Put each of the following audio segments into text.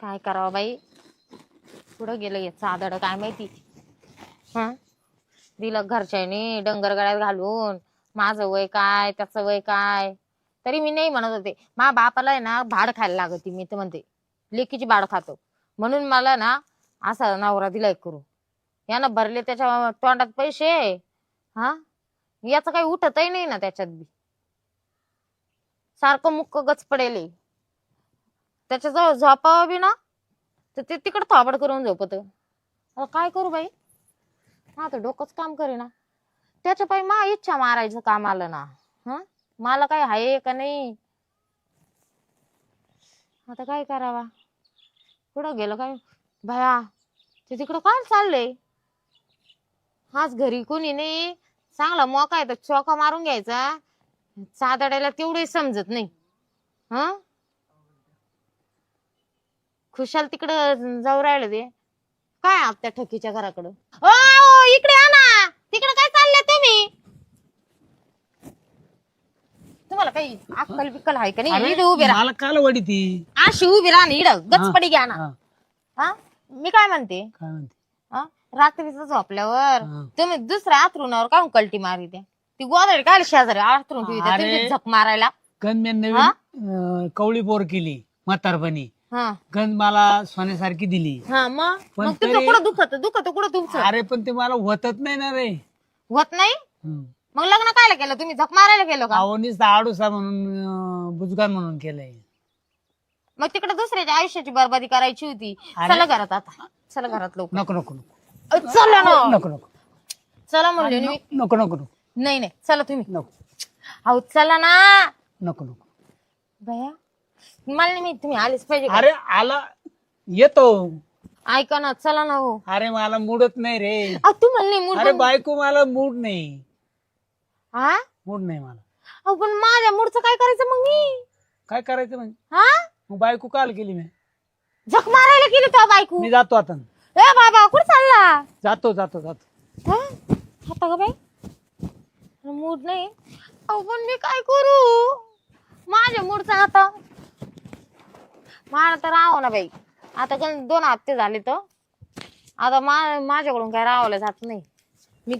काय करावं बाई, कुठं गेलं हे चादड काय माहिती. हा, दिलं घरच्यानी डंगर गळ्यात घालून. माझं वय काय त्याचं वय काय, तरी मी नाही म्हणत होते. मा बापाला आहे ना भाड खायला लागती, मी तर म्हणते लेकीची भाड खातो म्हणून मला ना असा नवरा दिलाय करू. यानं भरले त्याच्या तोंडात पैसे. हा, याचं काही उठतही नाही ना त्याच्यात बी, सारखं मुक्क गच पडेल. त्याच्याजवळ झोपावं बी ना तर ते तिकडं थोबड करून झोपत. काय करू बाई, आता डोकंच काम करेना. त्याच्या पायी मा इच्छा मारायचं काम आलं ना. हं, मला काय आहे का नाही, आता काय करावा. कुठं गेलं काय भया, ते तिकडं काय चाललंय. हाच घरी कोणी नाही, चांगला मोका आहे तर चोका मारून घ्यायचा. चादडायला तेवढे समजत नाही. हं, खुशाल तिकडं जाऊ राहिलं ते काय आपल्या ठकीच्या घराकडं. ओ इकडे या ना, तिकडे काय चालले तुम्ही. तुम्हाला काही अक्कल बिक्कल आहे का नाही. इकडे उभे राहा, मला काल वडी ती अशी उभी राहा इड गचपडी घ्या ना. हा, मी काय म्हणते, काय म्हणते हा, रात्रीच झोपल्यावर हा. तुम्ही दुसऱ्या आथरुणावर काय कल्टी मारी द्या. ती गोदडी काय शेजारी आथरून ठेवी अरे. तुमची झक मारायला. गण मी हा? नवीन कवळी पोर केली म्हातारपणी. हा गण मला सोन्यासारखी दिली. हा, मग पण तुमचं तरी- कुठं दुखत कुठं तुमचं अरे पण ते मला होतच नाही ना रे. होत नाही. हम्म. मग लग्न कायला केलं तुम्ही, झक मारायला गेलो का. आवनीच आडूसा म्हणून बुजगान म्हणून केलंय. मग तिकडे दुसऱ्याच्या आयुष्याची बरबादी करायची होती. अरे. चला घरात आता, चला घरात लोक. नको नको नको चला ना, नको नको चला म्हणले मी. नको नको नको नाही नाही, चला तुम्ही. नको अहो चला ना नको नको. भया, मला नाही माहित तुम्ही आलेच पाहिजे का? अरे आला येतो. ऐका ना, चला ना. हो अरे मला मूडच नाही रे. अहो तुम्हाला नाही मूड अरे बायको मला मूड नाही. हा. मूड नाही मला. अहो पण माझ्या मूडचं काय करायचं मग मी. काय करायचं म्हणजे, हा, मग बायको काल केली मी. झक मारायला गेली तो बायको. मी जातो आता. ए बाबा कुठे चालला. जातो जातो जातो. हा? आता का बाई मूड नाही. अहो पण मी काय करू, माझ्या मूडचा आता मला तर राहावं ना बाई. आता पण 2 हप्ते झाले तर आता माझ्याकडून काय राहावलं जात नाही. मी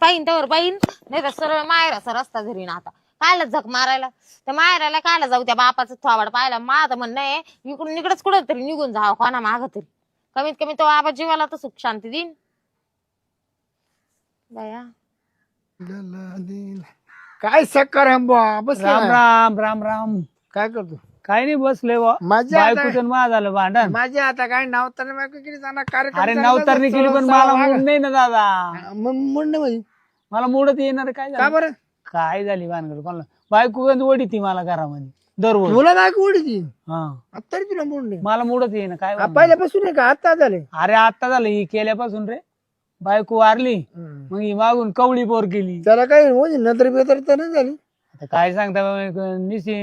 पाहिन त्यावर पाहिन, नाही तर सरळ मायराचा रस्ता धरीन. आता कायला झक मारायला, त्या मायराला कायला जाऊ, त्या बापाचं थोबाड पाहायला. माझं म्हणणं आहे इकडून इकडेच कुठं तरी निघून जावं, कोणा माग तरी. कमीत कमी तो बाबा जीवाला तर सुख शांती देईन. बाया काय सकार बस राम राम राम राम. काय करतो काय नाही बसले बा. माझ्या आता- बायकोचं माझं झालं भांडण. माझे आता काय नावताना बायको किती जाणार कार्यक्रम अरे चालला नवतरणी तर केली पण थोडं मला वागा. मूड नाही ना दादा. मग म्हणणं म्हणजे मला मूडच येणार. काय का झालं, बरं काय झाली भानगड कोणाला. बायको वडी ती मला घरामध्ये दररोज. तुला बायको उडीची हा, तरी तुला मूड नाही मला मूडच येईना. काय भानगड. पहिल्यापासून नाही का आता झाले अरे आता झालं ही केल्यापासून रे. बायको वारली मग ही मागून कवळी पोर केली. त्याला काय म्हणजे नंतर बेतर तर नाही झाली. आता काय सांगता बाबा, निशी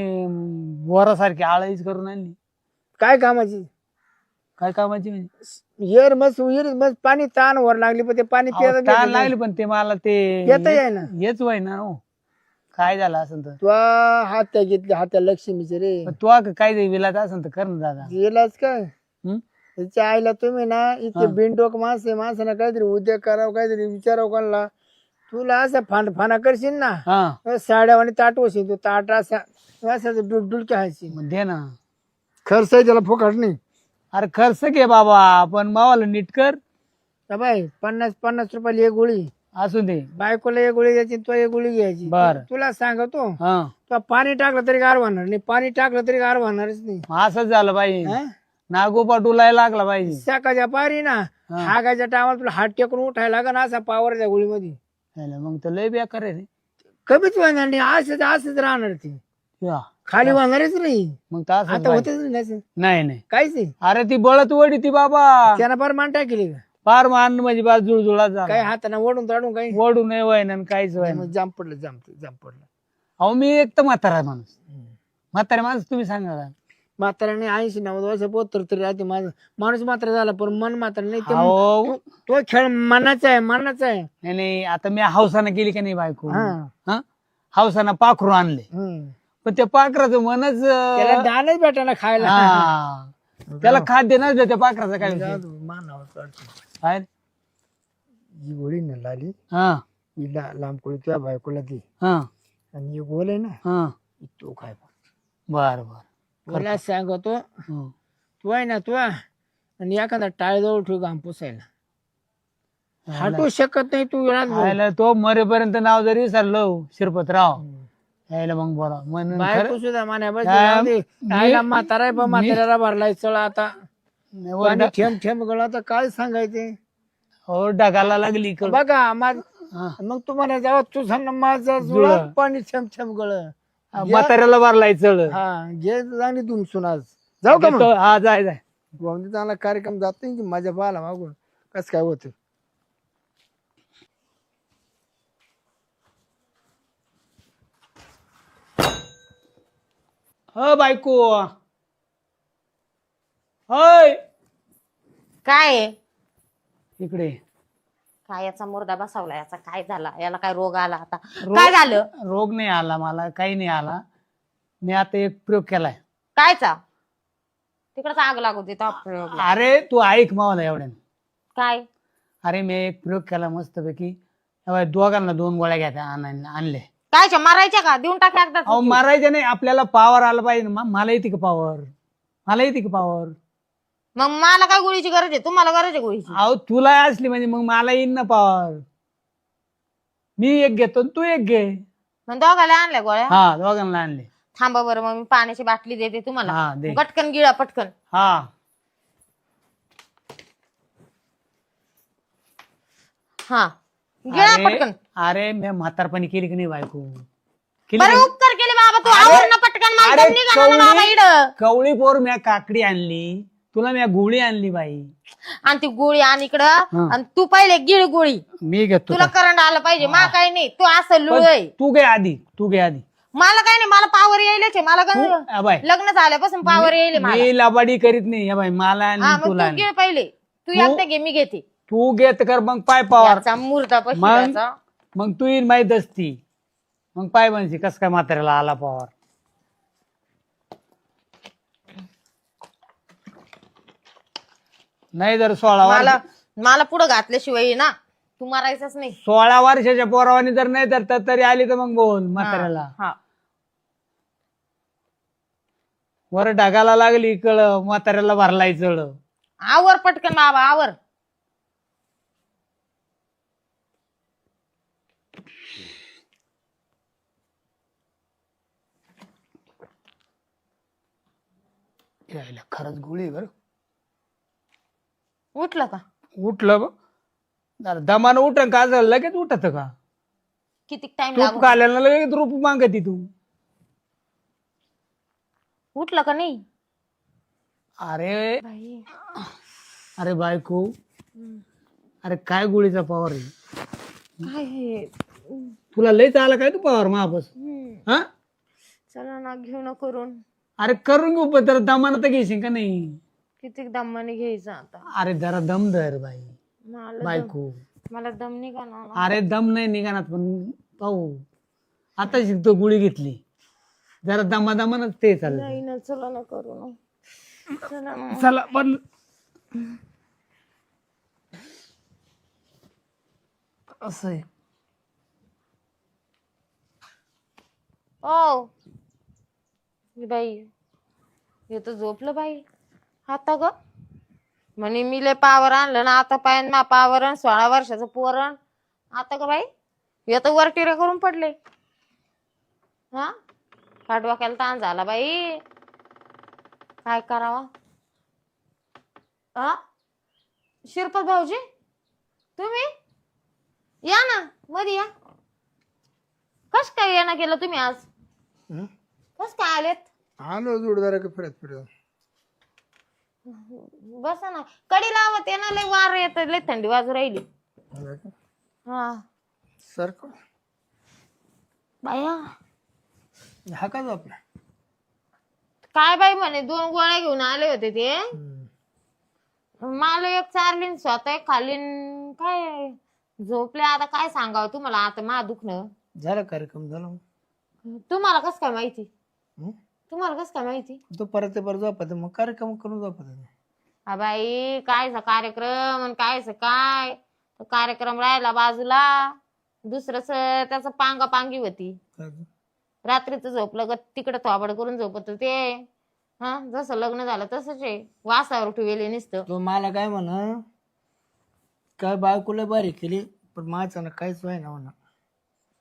वरासारखी आळीच करून आणली. काय कामाची काय कामाची म्हणजे. येर मस्त पाणी ताण वर लागली पण ते पाणी अहो, ताण लागली पण ते मला ते येत आहे ना. हेच वय ना हो. काय झालं असं तर तू हात्या घेतली हात्या लक्ष्मीचे रे पण तू काय विलाच असं तर कर ना दादा. गेलाच काय हम्म? त्याच्या आईला तुम्ही ना इतके बिनडोक माणसानं काहीतरी उद्योग करावं, काहीतरी विचारावं कोणाला. तुला असं फाना करशील ना, हा साड्यावानी ताट वशील तू. ताट असा डुलक्या हायची. मग दे ना. खर्च आहे त्याला फुकट नाही. अरे खर्च घे बाबा पण मावाला नीट कर. का बाई 50 रुपयाला एक गोळी, असू दे. बायकोला एक गोळी घ्यायची, तो एक गोळी घ्यायची. बरं. तुला सांगतो हा, तो पाणी टाकलं तरी गार होणार नाही, पाणी टाकलं तरी गार होणारच नाही. असंच झालं पाहिजे. हा? नागोपा डुलायला लागला पाहिजे. सकाळच्या पारी ना हागाच्या टायमाला तुला हात टेकून उठायला लागेल असा पावर त्या गोळीमध्ये. ह्याला मग तर लय बेकार आहे रे. कमीच होणार नाही, असंच राहणार ती. या, खाली वाहणारच नाही. मग तर असंच आता पाहिजे. होतच नाही असं. नाही नाही. काहीच नाही. अरे ती बळत वडी ती बाबा. त्यानं फार मान टाकली का फार मान म्हणजे बा जुळजुळा काही झाला. हाताने ओढून ताडून काही वडू नाही वय ना काहीच वय ना. जाम पडलं जाम पडलं. अहो मी एक तर म्हातारा माणूस. म्हातारा माणूस तुम्ही सांगा का. म्हाताऱ्याने 80-90 वर्ष पोतर तरी राहते. माझं माणूस मात्र झाला पण मन मात्र नाही. ते अहो तो खेळ मनाचा आहे. नाही नाही, आता मी हौसानं केली का नाही बायको. हा. हा, हौसानं पाखरू आणले हम्म. पण त्या पाखराचं मनच त्याला दानच भेटायला खायला. हा. त्याला खाद्य नसलं त्या पाखराचा काय विषय? मानावर काढतो काय? ही गोळी न लाली हा ही लांब कोळी तुझ्या बायकोला ती हा आणि ही गोल आहे ना हा ही तो खाय बर बर. मला सांगतो हं. तू आहे ना तू आणि एखादा टाळजवळ ठेव घाम पुसायला हटू शकत नाही तू वेळात बोल. आयला तो मरेपर्यंत नाव जरी विसरलो शिरपतराव यायला मग बोला म्हणून बायको सुद्धा मान्या बस हा, आईला म्हातारा आहे पण म्हाताऱ्याला भरलाय चळ आता पाणी ठेम ठेम गळ आता काय सांगायचे हो ढगाला लागली इकडं. बघा हा. मग तुम्हाला जेव्हा तुझा माझा जुळा पाणी छम छम गळ म्हाताऱ्याला मारलाय चढ. हा घे चांगली दुमसून आज जाऊ का मग हा जाय जाय. चांगला कार्यक्रम जात नाही की माझ्या बाला मागून कस काय होत हो बायको होय काय आहे? इकडे. काय याचा मुर्दा बसवला, याचा काय झाला, याला काय रोग आला आता? रोग- काय झालं? रोग नाही आला मला, काही नाही आला. मी आता एक प्रयोग केलाय. कायचा? तिकडच आग लागू दे तो प्रयोग. अरे तू ऐक मावाला एवढ्या. काय? अरे मी एक प्रयोग केला मस्तपैकी. दोघांना 2 गोळ्या घ्या आणले. कायच्या मारायच्या का? देऊन टाक एकदा. अहो मारायचे नाही, आपल्याला पावर आला पाहिजे ना. मला येते का पावर? मला येते का पावर? मग मला काय गोळीची गरज आहे? तुम्हाला गरज आहे गोळीची? अहो तुला असली म्हणजे मग मला येईन ना पावर. मी एक घेतो आणि तू एक घे. मग दोघाला आणल्या गोळ्या? हा दोघांना आणले. थांबा बरं, मग मी पाण्याची बाटली देते तुम्हाला. हा दे. पटकन गिळा पटकन. हा हा गिळा पटकन. अरे मी म्हातारपणी केली की नाही बायको? केली बरं का? उपकार केले बाबा, तू आवर ना पटकन. मला अरे दम निघाला ना बाबा इकडं. कवळी पोर मी काकडी आणली, तुला मी गोळी आणली बाई. आणि ती गोळी आण इकडं. हा. आणि तू पहिले गिळ गोळी. मी घेतो. तुला करंट आलं पाहिजे. मा काय नाही, तू असं लुळय. तू घे आधी, तू घे आधी. मला काय नाही, मला पावर यायलाच आहे. मला हा बाय. लग्न झाल्यापासून पावर येईल मला. मी लबाडी करीत नाही. या बाई मला हा आणि मग तुला तू गिळ पहिले. तू एकदा घे, मी घेते. तू घेत कर मग पाय पावर. याचा मुर्दा मग पशी. मग तू येईल माहित असती. मग पाय म्हणशी कस काय म्हाताऱ्याला आला पावर. नाही जर 16 मला मला पुढं घातल्याशिवाय ना तू मारायचंच नाही. 16 वर्षाच्या पोरावानी जर नाही तर तरी आली तर मग बोल म्हाताऱ्याला. हा वर ढगाला लागली कळ, म्हाताऱ्याला भरलाय चढ. आवर पटकन बाबा, आवर. यायला खरंच गोळी बर. उठलं का? उठलं बघ. जरा दमानं उठ का झालं लगेच उठत का? किती टाइम तूप लागतो? काल्याला लगेच रूप मागती तू. उठलं का नाही? अरे बाई. अरे बायको, अरे काय गोळीचा पॉवर आहे? काय हे? तुला लयच आला काय तू पॉवर महापास? हा चला ना, घेऊ ना करून. अरे करून घेऊ पण तर दमानं तर घेशील का नाही? किती दमाने घ्यायचं आता? अरे जरा दम धर बाई. मला बायको मला दम निघा ना. अरे दम नाही निघाणार पण पाहू. आता शिकतो गोळी घेतली, जरा दमादमानच ते चाललं. नाही ना, चला ना करू ना. चला ना. चला पण असं आहे. ओ बाई, हे तर झोपलं बाई. आता ग म्हणे मी लय पावर आणलं ना, आता पायन मा पावर 16 वर्षाचं पोरण. आता ग बाई, हे तर वरटिरे करून पडले. हा पाठवाक्याला ताण झाला बाई. काय करावा? हा शिरपत भाऊजी, तुम्ही या ना मध्ये या. कस काय येणं केलं तुम्ही आज? कस काय आलेत? आलो जोडदार फिरत फिरत. बसा ना, कडी लावत आहे ना. लय वार येत, लय थंडी वाजू राहिली. हा सारखं बाया. हा का आपला काय बाई म्हणे 2 गोळ्या घेऊन आले होते ते. मला एक चारलीन, स्वतः एक खाल्लीन. काय झोपले आता. काय सांगावं तुम्हाला आता मा दुखणं. झाला कार्यक्रम झाला. तुम्हाला कस काय माहिती? तुम्हाला कसं काय माहिती? तो परत झोपत मग कार्यक्रम करून झोपत. बाई कायचा कार्यक्रम आणि कायच काय, तो कार्यक्रम राहिला बाजूला, दुसरंच त्याचं पांगापांगी होती. रात्रीचं झोपलं ग तिकडे थोबड करून झोपत ते. हा जसं लग्न झालं तसंच आहे, वासावर ठेवले नुसतं. तो मला काय म्हणा, काय बायकोला बारी केली पण माझं ना काहीच व्हाय ना म्हणा.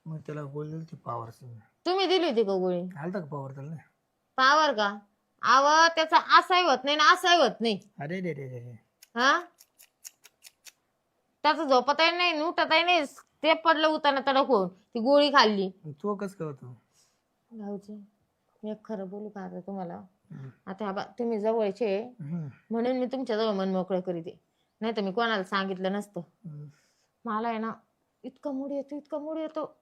मग त्याला बोलली ती पावर तुम्ही दिली होती का गोळी? आलता का पावर त्याला? पावर का? आव त्याचा असाही होत नाही ना असाही होत नाही. अरे रे रे रे. हा त्याचं झोपतही नाही उठतही नाही, ते पडलं उताना तडक होऊन ती गोळी खाल्ली. तो कस काय होतो? भाऊजी मी एक खरं बोलू का आता तुम्हाला? आता तुम्ही जवळचे म्हणून मी तुमच्या जवळ मन मोकळं करीते, नाही तर मी कोणाला सांगितलं नसतं. मला आहे ना इतका मूड येतो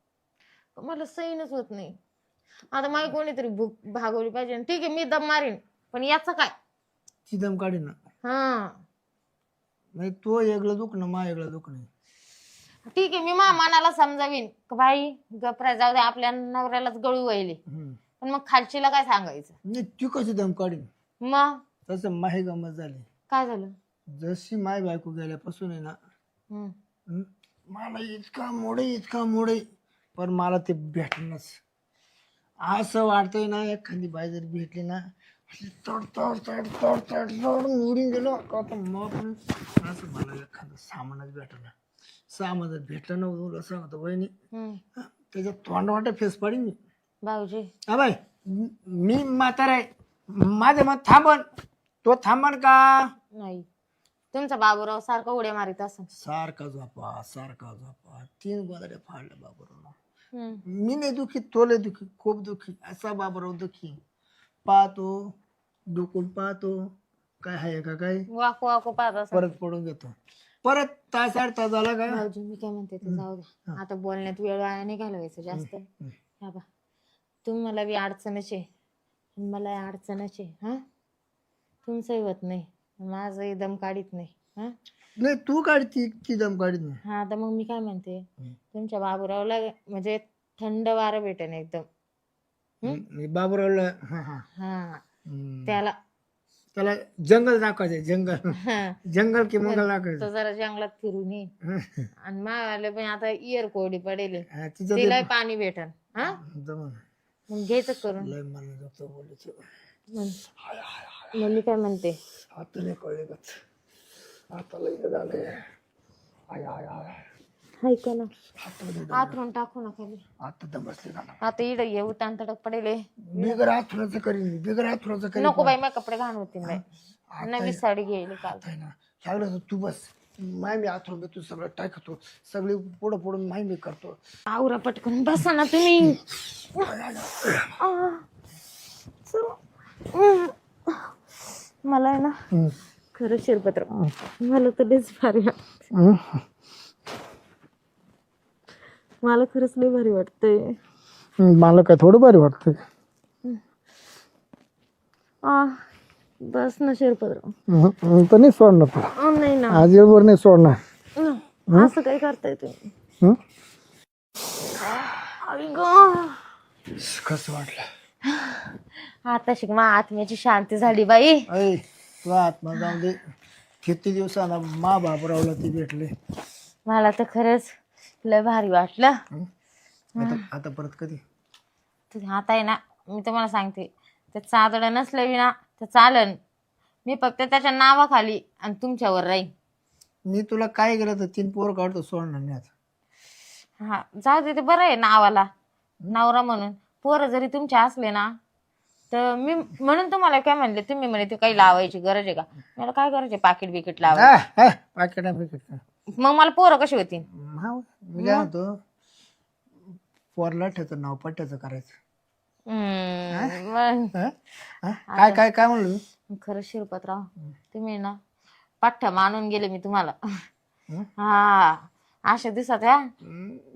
मला सहनच होत नाही. आता मला कोणीतरी भूक भागवली पाहिजे. ठीक आहे मी दम मारीन, पण याचं काय? ती दम काढी ना. हा नाही तो वेगळं दुख ना मा वेगळं दुख नाही. ठीक आहे मी मनाला समजावीन का बाई गपरा जाऊ दे, आपल्या नवऱ्यालाच गळू व्हायले, पण मग खालचीला काय सांगायचं? नाही ती कशी दम काढीन? मग तसं माही गमत झाली. काय झालं? जशी माय बायको गेल्यापासून आहे ना मला इतका मोडे पण मला ते भेटणंच असं वाटतंय ना, एखादी बाई जर भेटली ना तड तड तड तड तड तड उडून गेलो का तर मग पण असं मला एखादं सामानच भेटलं. सामान जर भेटलं नव्हतं असं होतं वहिनी, त्याच्यात तोंड वाटत फेस पाडीन मी. भाऊजी हा बाई मी म्हातारा आहे, माझं मत थांबन, तो थांबन का? नाही तुमचा बाबूराव सारखा उड्या मारित असं. सारखा झोपा 3 गोदाड्या फाडल्या बाबूराव. मी नाही दुखी, तो लय दुखी, खूप दुखी. असा बाबूराव दुखी. पाहतो डुकून पाहतो काय आहे का काय, वाकू वाकू पाहत असं. परत पडून घेतो. परत तास 8 तास झाला का? भाऊजी मी काय म्हणते ते जाऊ द्या, आता बोलण्यात वेळ वाया नाही घालवायचं जास्त. हा बा तुम्हाला बी अडचणच आहे, मला अडचणच आहे. हा तुमचंही होत नाही, माझंही दम काढीत नाही. हा नाही तू काढती ती दम काढीत नाही. हा तर मग मी काय म्हणते, तुमच्या बाबूरावला म्हणजे थंड वारं भेटेन एकदम. बाबूरावला हा त्याला त्याला जंगल दाखवायचं. जंगल की मंगल दाखवायचं. तो जरा जंगलात फिरून ये आणि मावाले पण आता इयर कोरडी पडेल, तिचं तिला पाणी भेटन. हा मग घ्यायचं करून. लय मला जातो बोलायचं. मग मी काय म्हणते, आता नाही कळले का आता लय झाले. ऐका ना आथरून टाकू ना खाली. आता तर बसले ना. आता इड येऊ ताण तडक पडेल. बिगर आथुराचं करीन. नको बाई माझे कपडे घाण होतील बाई, नवी साडी घेईल काल. ना लागलं तू बस, माय मी आथरून तू सगळं टाकतो, सगळे पुढं पुढं माय मी करतो. आवरा पटकन बसा ना तुम्ही. मला आहे ना खरं शिरपत्र, मला तर लयच भारी वाटत. मला खरंच लय भारी वाटतंय. मला काय थोडं बरं वाटतं. बस ना शिरपत्र. तर नाही सोडणार तू नाही ना आज वर नाही सोडणार. असं काय करताय तुम्ही? कसं वाटलं आता शिकमा आत्म्याची शांती झाली बाई. ऐ तू आत्मा जाऊन दे. किती दिवसाला मा बाबरावला ती भेटले. मला तर खरंच लय भारी वाटलं. आता परत कधी? आता आहे ना मी तुम्हाला सांगते, ते चादडं नसलं बी ना तर चालन, मी फक्त त्याच्या नावाखाली आणि तुमच्यावर राहीन. मी तुला काय केलं तर 3 पोर काढतो, सोडणार नाही आता. हा जाऊ दे, ते बरं आहे नावाला नवरा म्हणून. पोरं जरी तुमचे असले ना तर मी म्हणून तुम्हाला काय म्हणले, तुम्ही म्हणे ते काही लावायची गरज आहे का? मला काय गरज आहे पाकिट बिकिट लावायची? पाकिट मग मला पोरं कशी होती? मी काय म्हणतो, पोरला ठेवतं नाव पट्ट्याचं करायचं. काय काय काय म्हणलं मी? खरं शिरपतराव तुम्ही ना पाठ्या मानून गेले मी तुम्हाला. हा अशा दिसत या,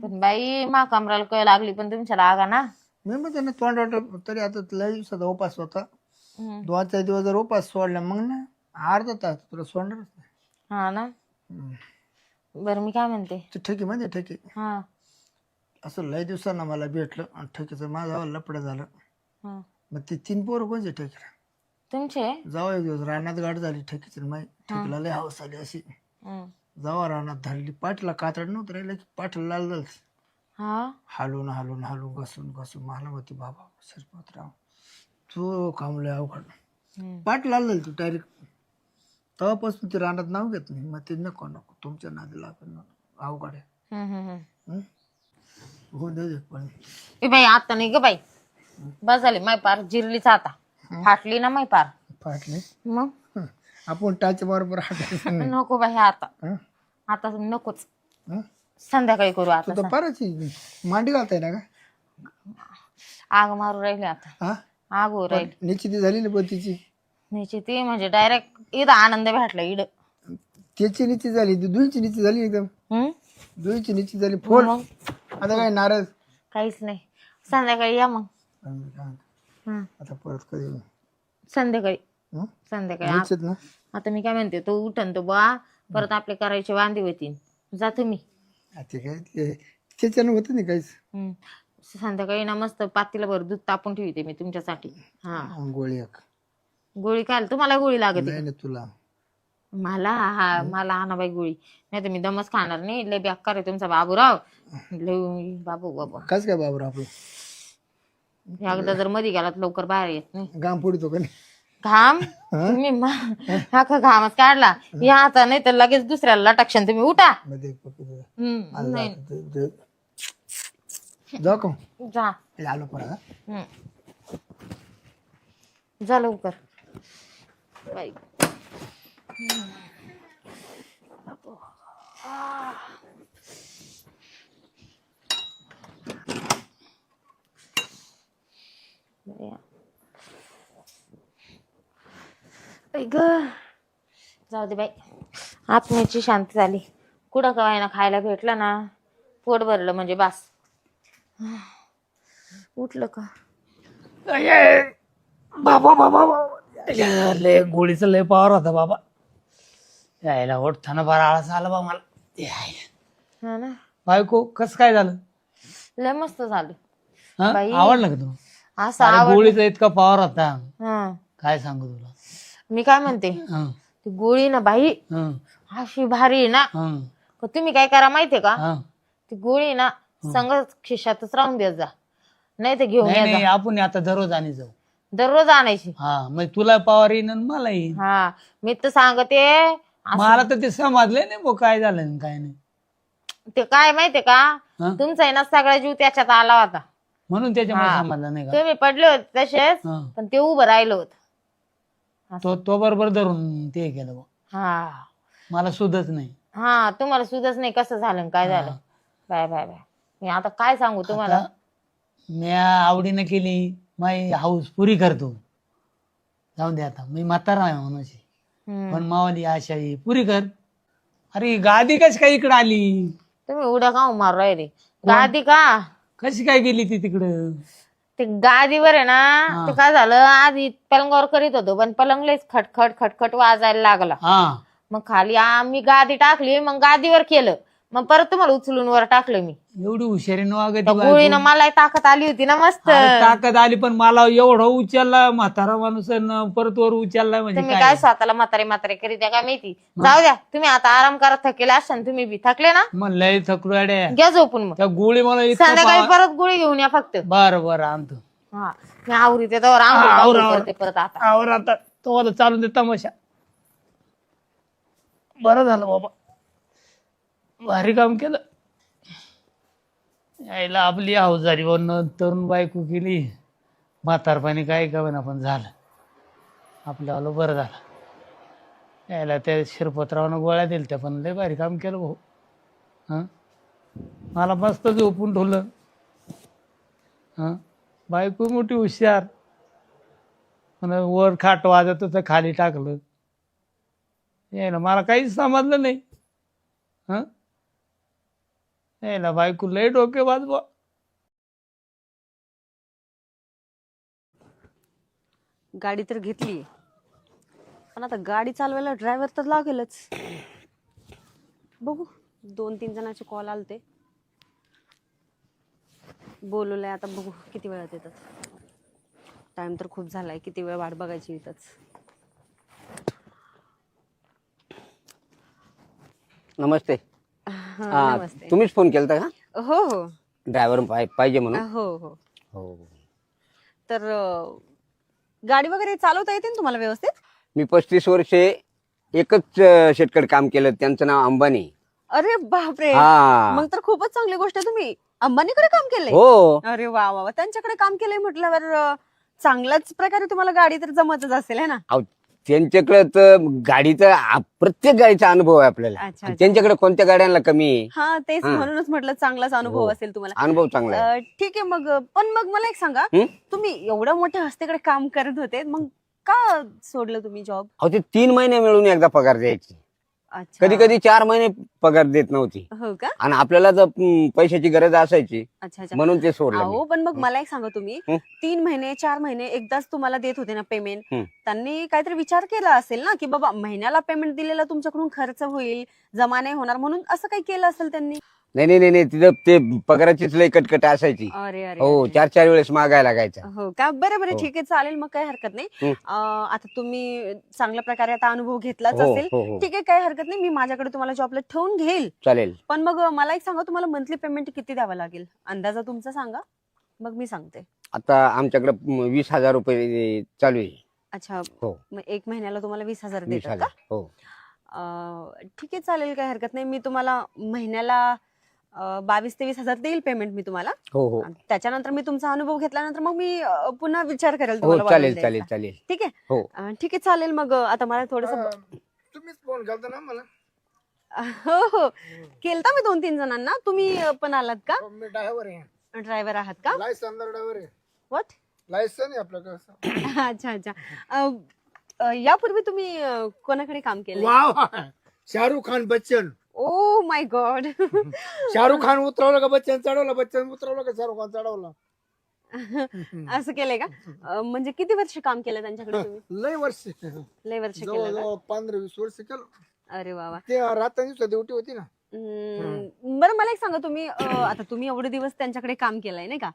पण बाई मा कमराला कळ लागली पण तुमच्या लागा ना. मी म्हणते ना तोंड वाटत तरी आता लय दिवसाचा उपास होता. 2-4 दिवस जर उपास सोडला मग ना अर्धा तास तुला सोडणारच नाही. हा ना बरं मी काय म्हणते, ते ठेकी म्हणजे ठेकी हा असं लय दिवसांना मला भेटलं आणि ठेकीचं माझा लपडं झालं. मग ते 3 पोरं कोणचे ठेकीला तुमचे जाऊ एक दिवस रानात गाठ झाली ठेकीची माई ठेकीला लय हौस आली अशी हं. जावा रानात धरली पाठीला कातड नव्हतं राहिलं की पाठीला लाल झालं हा हालून हालून हालून घसून घसून मला होती बाबा शिरपतराव तू कामले अवघड हं. पाठ लाल झाली तू डायरेक्ट तेव्हापासून ते रानात नाव घेत नाही मग ते नको नको तुमच्या नादी लागून अवघड आहे हं, हं, हं. हं? हो दे पण ए बाई आता नाही ग बाई बस झाली माय पार जिरलीच आता फाटली ना माय पार फाटले मग हं. आपण टाच बरोबर हाटायचं नाही नको बाई आता हं? आता नकोच हं? संध्याकाळी करू आता तू तर पाराची मांडी घालताय ना का आग मारू राहिली आता हा आग हो राहील निश्चिती झाली ना पण तिची न्यायची ती म्हणजे डायरेक्ट इथं आनंद भेटला इड त्याची नीती झाली ती दुईची नीती झाली एकदम दुईची नीती झाली फोन मग आता काय नाराज काहीच नाही संध्याकाळी या मग हं. आता परत कधी संध्याकाळी हं? संध्याकाळी निश्चित ना आता मी काय म्हणते तो उठन तो बा परत आपले करायचे वांदे होतील जातो मी ते काय त्याच्यानं होतं नाही काहीच हं. संध्याकाळी ना मस्त पातीला भर दूध तापून ठेवते मी तुमच्यासाठी हा गोळी एक गोळी काय तुम्हाला गोळी लागते नाही ना तुला मला हा मला हा ना बाई गोळी नाही तर मी दमच खाणार नाही लय बेकार आहे तुमचा बाबूराव लय बाबू बाबा कस काय बाबर आपलं एकदा जर मध्ये गेला तर लवकर बाहेर येत नाही गाम पुढतो का नाही घाम तुम्ही हा घामच काढला या आता नाही तर लगेच दुसऱ्याला लटकशन तुम्ही उठा मध्ये नाही जाऊ का जा आलो परत हं. जा लवकर बाई ग जाऊ दे बाई आत्म्याची शांती झाली कुठं कवायना खायला भेटलं ना पोट भरलं म्हणजे बास उठलं का बाबा बाबा लय गोळीचा लय पावर होता बाबा यायला ओढताना बरा आळस आला बा मला हा ना बायको कस काय झालं लय मस्त झालं हा बाई. आवडलं का तुला असं अरे आवड गोळीचा इतका पावर होता हा काय सांगू तुला मी काय म्हणते हं, ती गोळी ना बाई हं, अशी भारी आहे ना हं, का तुम्ही काय करा माहितीये का हं. ती गोळी ना संग खिशातच राहून देत जा नाही तर घेऊन नाही या नाही जा आपण आता दररोज आणि जाऊ दररोज आणायची हा मग तुला पावर येईन आणि मला येईन हा मी तर सांगते मला तर ते समजलंय नाही भाऊ काय झालं आणि काय नाही ते काय माहितीये का हं? तुमचा आहे ना सगळा जीव त्याच्यात आला होता म्हणून त्याच्यामुळे हा. समजलं नाही का तुम्ही पडले होते तसेच हं. पण ते उभं राहिलं होत तो बरोबर धरून ते केलं बुवा. हा मला सुधच नाही हा तुम्हाला सुधच नाही कसं झालं आणि काय झालं हा. बाय बाय बाय मी आता काय सांगू तुम्हाला आता मी आवडीनं केली माई हाऊस पुरी करतो जाऊन दे आता मी म्हातारा आहे म्हणून पण मावाली आशा आहे पुरी कर अरे गादी कशी काय इकडे आली तुम्ही उड्या का मारू राहिले गादी का कशी काय गेली ती तिकडं ते गादीवर आहे ना हा. ते काय झालं आधी पलंगावर करीत होतो पण पलंगलेच खटखट खटखट वाजायला लागला हा मग खाली आम्ही गादी टाकली मग गादीवर केलं मग परत तुम्हाला उचलून वर टाकलं मी एवढी हुशारीनं वागत त्या गोळीनं मला ताकद आली होती ना मस्त ताकद आली पण मला एवढं उचलला म्हातारा माणूस परत वर उचलला म्हणजे तुम्ही काय काय स्वतःला म्हातारे म्हातारे करीत आहे का माहिती जाऊ द्या तुम्ही आता आराम करत थकेले असाल तुम्ही बी थकले ना मग लय थकलोड्या घ्या झोपून मग त्या गोळी मला इतका संध्याकाळी परत गोळी घेऊन या फक्त बरं बरं आणतो हा मी आवरीते तर आवर, आवर. करते परत आता आवर आता तो आता चालून दे तमाशा बरं झालं बाबा भारी काम केलं यायला आपली अवजारी वरून तरुण बायको केली म्हातारपणी काय का ना पण झालं आपल्याला बरं झालं यायला त्या शिरपतरावनं गोळ्या दिल्या त्या पण लय भारी काम केलं भाऊ हां मला मस्त झोपून ठेवलं हां बायको मोठी हुशार आणि वर खाट वाजत होतं खाली टाकलं यायला मला काहीच समजलं नाही हं यायला बायको लय डोके वाजवा गाडी तर घेतली पण आता गाडी चालवायला ड्रायव्हर तर लागेलच बघू 2-3 जणांचे कॉल आलते बोलवलंय आता बघू किती वेळात येतात टाइम तर खूप झालाय, किती वेळ वाट बघायची इथंच. नमस्ते. हा, नमस्ते. तुम्हीच फोन केलता का? हो हो ड्रायव्हर पाहिजे म्हणून? हो हो. हो. तर गाडी वगैरे चालवता येते ना तुम्हाला व्यवस्थित? मी 35 वर्षे एकच शेतकरी काम केलं, त्यांचं नाव अंबानी. अरे बापरे, हा. मग तर खूपच चांगली गोष्ट आहे. तुम्ही अंबानीकडे काम केलंय? हो. अरे वा वा वा. त्यांच्याकडे काम केलंय म्हटल्यावर चांगल्याच प्रकारे तुम्हाला गाडी तर जमतच असेल है ना? अहो, त्यांच्याकडे तर गाडीचा प्रत्येक गाडीचा अनुभव आहे आपल्याला. अच्छा, अच्छा. त्यांच्याकडे कोणत्या गाड्यांना कमी आहे? हा तेच, हा. म्हणूनच म्हटलं चांगलाच अनुभव हो. असेल तुम्हाला. अनुभव चांगला आहे. ठीक आहे मग. पण मग मला एक सांगा, हं? तुम्ही एवढ्या मोठ्या हस्तीकडे काम करत होते, मग का सोडलं तुम्ही जॉब? अहो, ते 3 महिने मिळून एकदा पगार द्यायची. अच्छा. कधी कधी 4 महिने पगार देत नव्हती, हो का? आणि आपल्याला जर पैशाची गरज असायची अच्छा अच्छा. म्हणून ते सोडलं मी. अहो पण मग मला एक सांगा, तुम्ही हं? 3 महिने 4 महिने एकदाच तुम्हाला देत होते ना पेमेंट, हं. त्यांनी काहीतरी विचार केला असेल ना, की बाबा महिन्याला पेमेंट दिलेला तुमच्याकडून खर्च होईल, जमा नाही होणार, म्हणून असं काही केलं असेल त्यांनी? नाही, तिथं ते पगाराचीच लय कटकट असायची. अरे अरे हो, अरे. 4 वेळेस मागायला लागायचा. हो का? बरं बरं, हो. ठीक आहे, चालेल, मग काही हरकत नाही. हं. आता तुम्ही चांगल्या प्रकारे आता अनुभव घेतलाच हो, असेल. हो, हो. ठीक आहे, काही हरकत नाही, मी माझ्याकडे तुम्हाला जॉबला ठेवून घेईल. चालेल. पण मग मला एक सांगा, तुम्हाला मंथली पेमेंट किती द्यावं लागेल, अंदाजा तुमचा सांगा, मग मी सांगते. आता आमच्याकडे 20,000 रुपये चालू आहे. अच्छा, हो. मग 1 महिन्याला तुम्हाला 20,000 देतात 20,000. का? हो. ठीक आहे, चालेल, काही हरकत नाही. मी तुम्हाला महिन्याला 22,000 ते 20,000 देईल पेमेंट मी तुम्हाला. हो. आणि त्याच्यानंतर मी तुमचा अनुभव घेतल्यानंतर मग मी पुन्हा विचार करेल हो, तुम्हाला चालेल वाढवून द्यायचा. ठीक आहे? हो. ठीक आहे, चालेल. मग आता मला थोडस. तुम्हीच फोन केलता ना मला? हो हो, केलता मी 2-3 जणांना. तुम्ही पण आलात का? मी ड्रायव्हर आहे, ड्रायव्हर आहात का? लायसन ड्रायव्हर आहे. व्हॉट? लायसन आहे आपलं कसं? अच्छा अच्छा. यापूर्वी तुम्ही कोणाकडे काम केलं? वा, Shahrukh Khan, Bachchan. Oh my God. Shahrukh Khan उतरवलं का बच्चन चढवलं, बच्चन उतरवलं का शाहरुख खान चढवलं? असं केलंय का? म्हणजे किती वर्ष काम केलं त्यांच्याकडे तुम्ही? लय वर्ष, लय वर्ष केलं का? जवळ 15-20 वर्ष केलं. अरे वा वा. ते रात्री ड्युटी होती ना. बरं, मला एक सांगा, तुम्ही आता तुम्ही एवढे दिवस त्यांच्याकडे काम केलंय नाही का,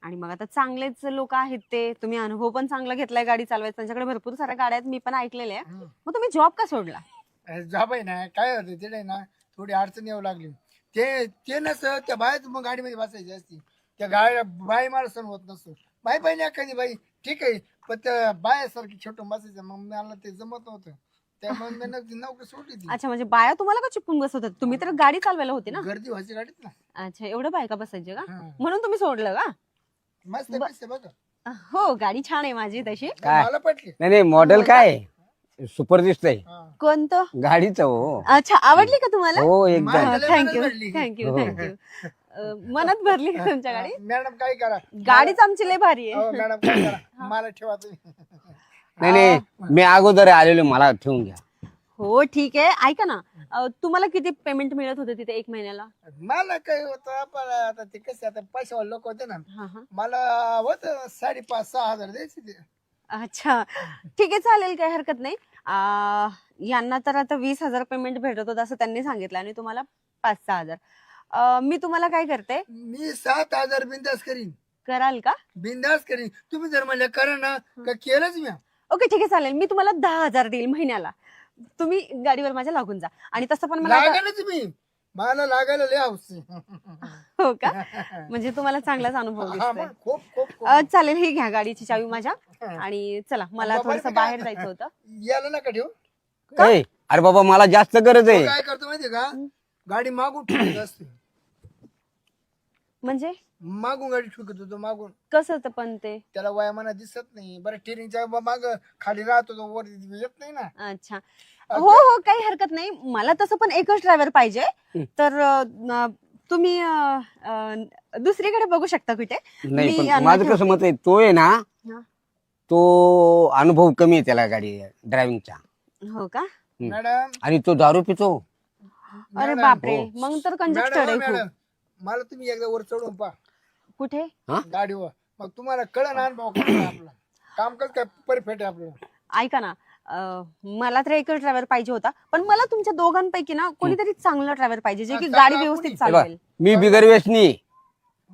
आणि मग आता चांगलेच लोक आहेत ते, तुम्ही अनुभव पण चांगला घेतलाय गाडी चालवायचा, त्यांच्याकडे भरपूर साऱ्या गाड्या आहेत, मी पण ऐकलेले आहे. मग तुम्ही जॉब का सोडला? जॉब आहे ना, काय होतं तिथे ना, थोडी अडचण येऊ लागली. ते नसतं त्या बायच मग गाडीमध्ये बसायची असती. त्या गाड्या बाई मला सण होत नसतो. बाई नाही एखादी बाई ठीक आहे, पण त्या बायासारखी छोटून बसायचं, मग मला ते जमत नव्हतं. त्यामुळे मी नोकरी सोडली ती. अच्छा, म्हणजे बाया तुम्हाला का चिपकून बसवतात? तुम्ही तर गाडी चालवायला होती ना. गर्दी व्हायची गाडीत ना. अच्छा, एवढं बायका बसायचे का? हा. म्हणून तुम्ही सोडलं का? मस्त आहे, मस्त आहे बघा. हो, गाडी छान आहे माझी तशी. काय? मला पटली. नाही, मॉडेल काय सुपर दिसतंय हा. कोणतं? गाडीचं. हो अच्छा, आवडली का तुम्हाला? हो, एकदम. मला लय थँक्यू मनात भरली. थँक्यू हो. थँक्यू. मनात भरली का तुमच्या गाडी? मॅडम काय करा, गाडीच आमची लय भारी आहे. हो, मॅडम काय करा, मला ठेवा तुम्ही. नाही, मी अगोदर आलेलो, मला ठेवून घ्या. हो ठीक आहे, ऐका ना, तुम्हाला किती पेमेंट मिळत होते तिथे 1 महिन्याला? मला काय होतं, पण आता ते कसे आता पैशावाले लोक होते ना, हा हा. मला होत 5,500-6 हजार द्यायचे ते. अच्छा, ठीक आहे, चालेल, काही हरकत नाही. यांना तर आता 20,000 पेमेंट भेटत होतं असं त्यांनी सांगितलं, आणि तुम्हाला 5-6 हजार. मी तुम्हाला काय करते, मी 7,000 बिंदास करीन, कराल का? बिंदास करीन. तुम्ही जर म्हणलं करा ना, का केलंच मी. ओके, ठीक आहे, चालेल. मी तुम्हाला 10,000 देईल महिन्याला. तुम्ही गाडीवर माझ्या लागून जा. आणि तसं पण मला आता- लागायलाच मी, मला लागायला लय हौस आहे. हो का? म्हणजे तुम्हाला चांगलाच अनुभव हा, दिसतोय. मग खूप खूप खूप. चालेल, ही घ्या गाडीची चावी माझ्या. आणि चला, मला बाबा, थोडस मी बाहेर काय- जायचं होतं. याला नका ठेवू. ए, अरे बाबा, मला जास्त गरज तो आहे. काय करतो माहितीये का, गाडी मागून ठेवत असते. म्हणजे मागून गाडी ठुकत होतो, मागून. कसं तर पण ते? त्याला वयामाना दिसत नाही. बरं, टिरिंगच्या माग खाली राहतो तो, वर येत नाही ना. अच्छा, हो हो, काही हरकत नाही. मला तसं पण एकच ड्रायव्हर पाहिजे. तर तुम्ही दुसरीकडे बघू शकता कुठे. नाही, मी पण यांना माझं कसं मत आहे, तो आहे ना, हा. तो अनुभव कमी आहे त्याला गाडी ड्रायव्हिंगचा. हो का? मॅडम, आणि तो दारू पितो. अरे मॅडम, बापरे, हो. मग तर कंजक्टेड आहे मॅडम, खूप. मला तुम्ही एकदा वर चढून पहा कुठे? गाडीवर, मग तुम्हाला कळण अनुभव आपला काम कसं काय परफेक्ट आहे आपलं. ऐका ना, मला तर एकच ड्रायव्हर पाहिजे होता, पण मला तुमच्या दोघांपैकी ना कोणीतरी चांगला ड्रायव्हर पाहिजे, जे की चांगला गाडी कोणी? व्यवस्थित हे बघ, चालवेल. मी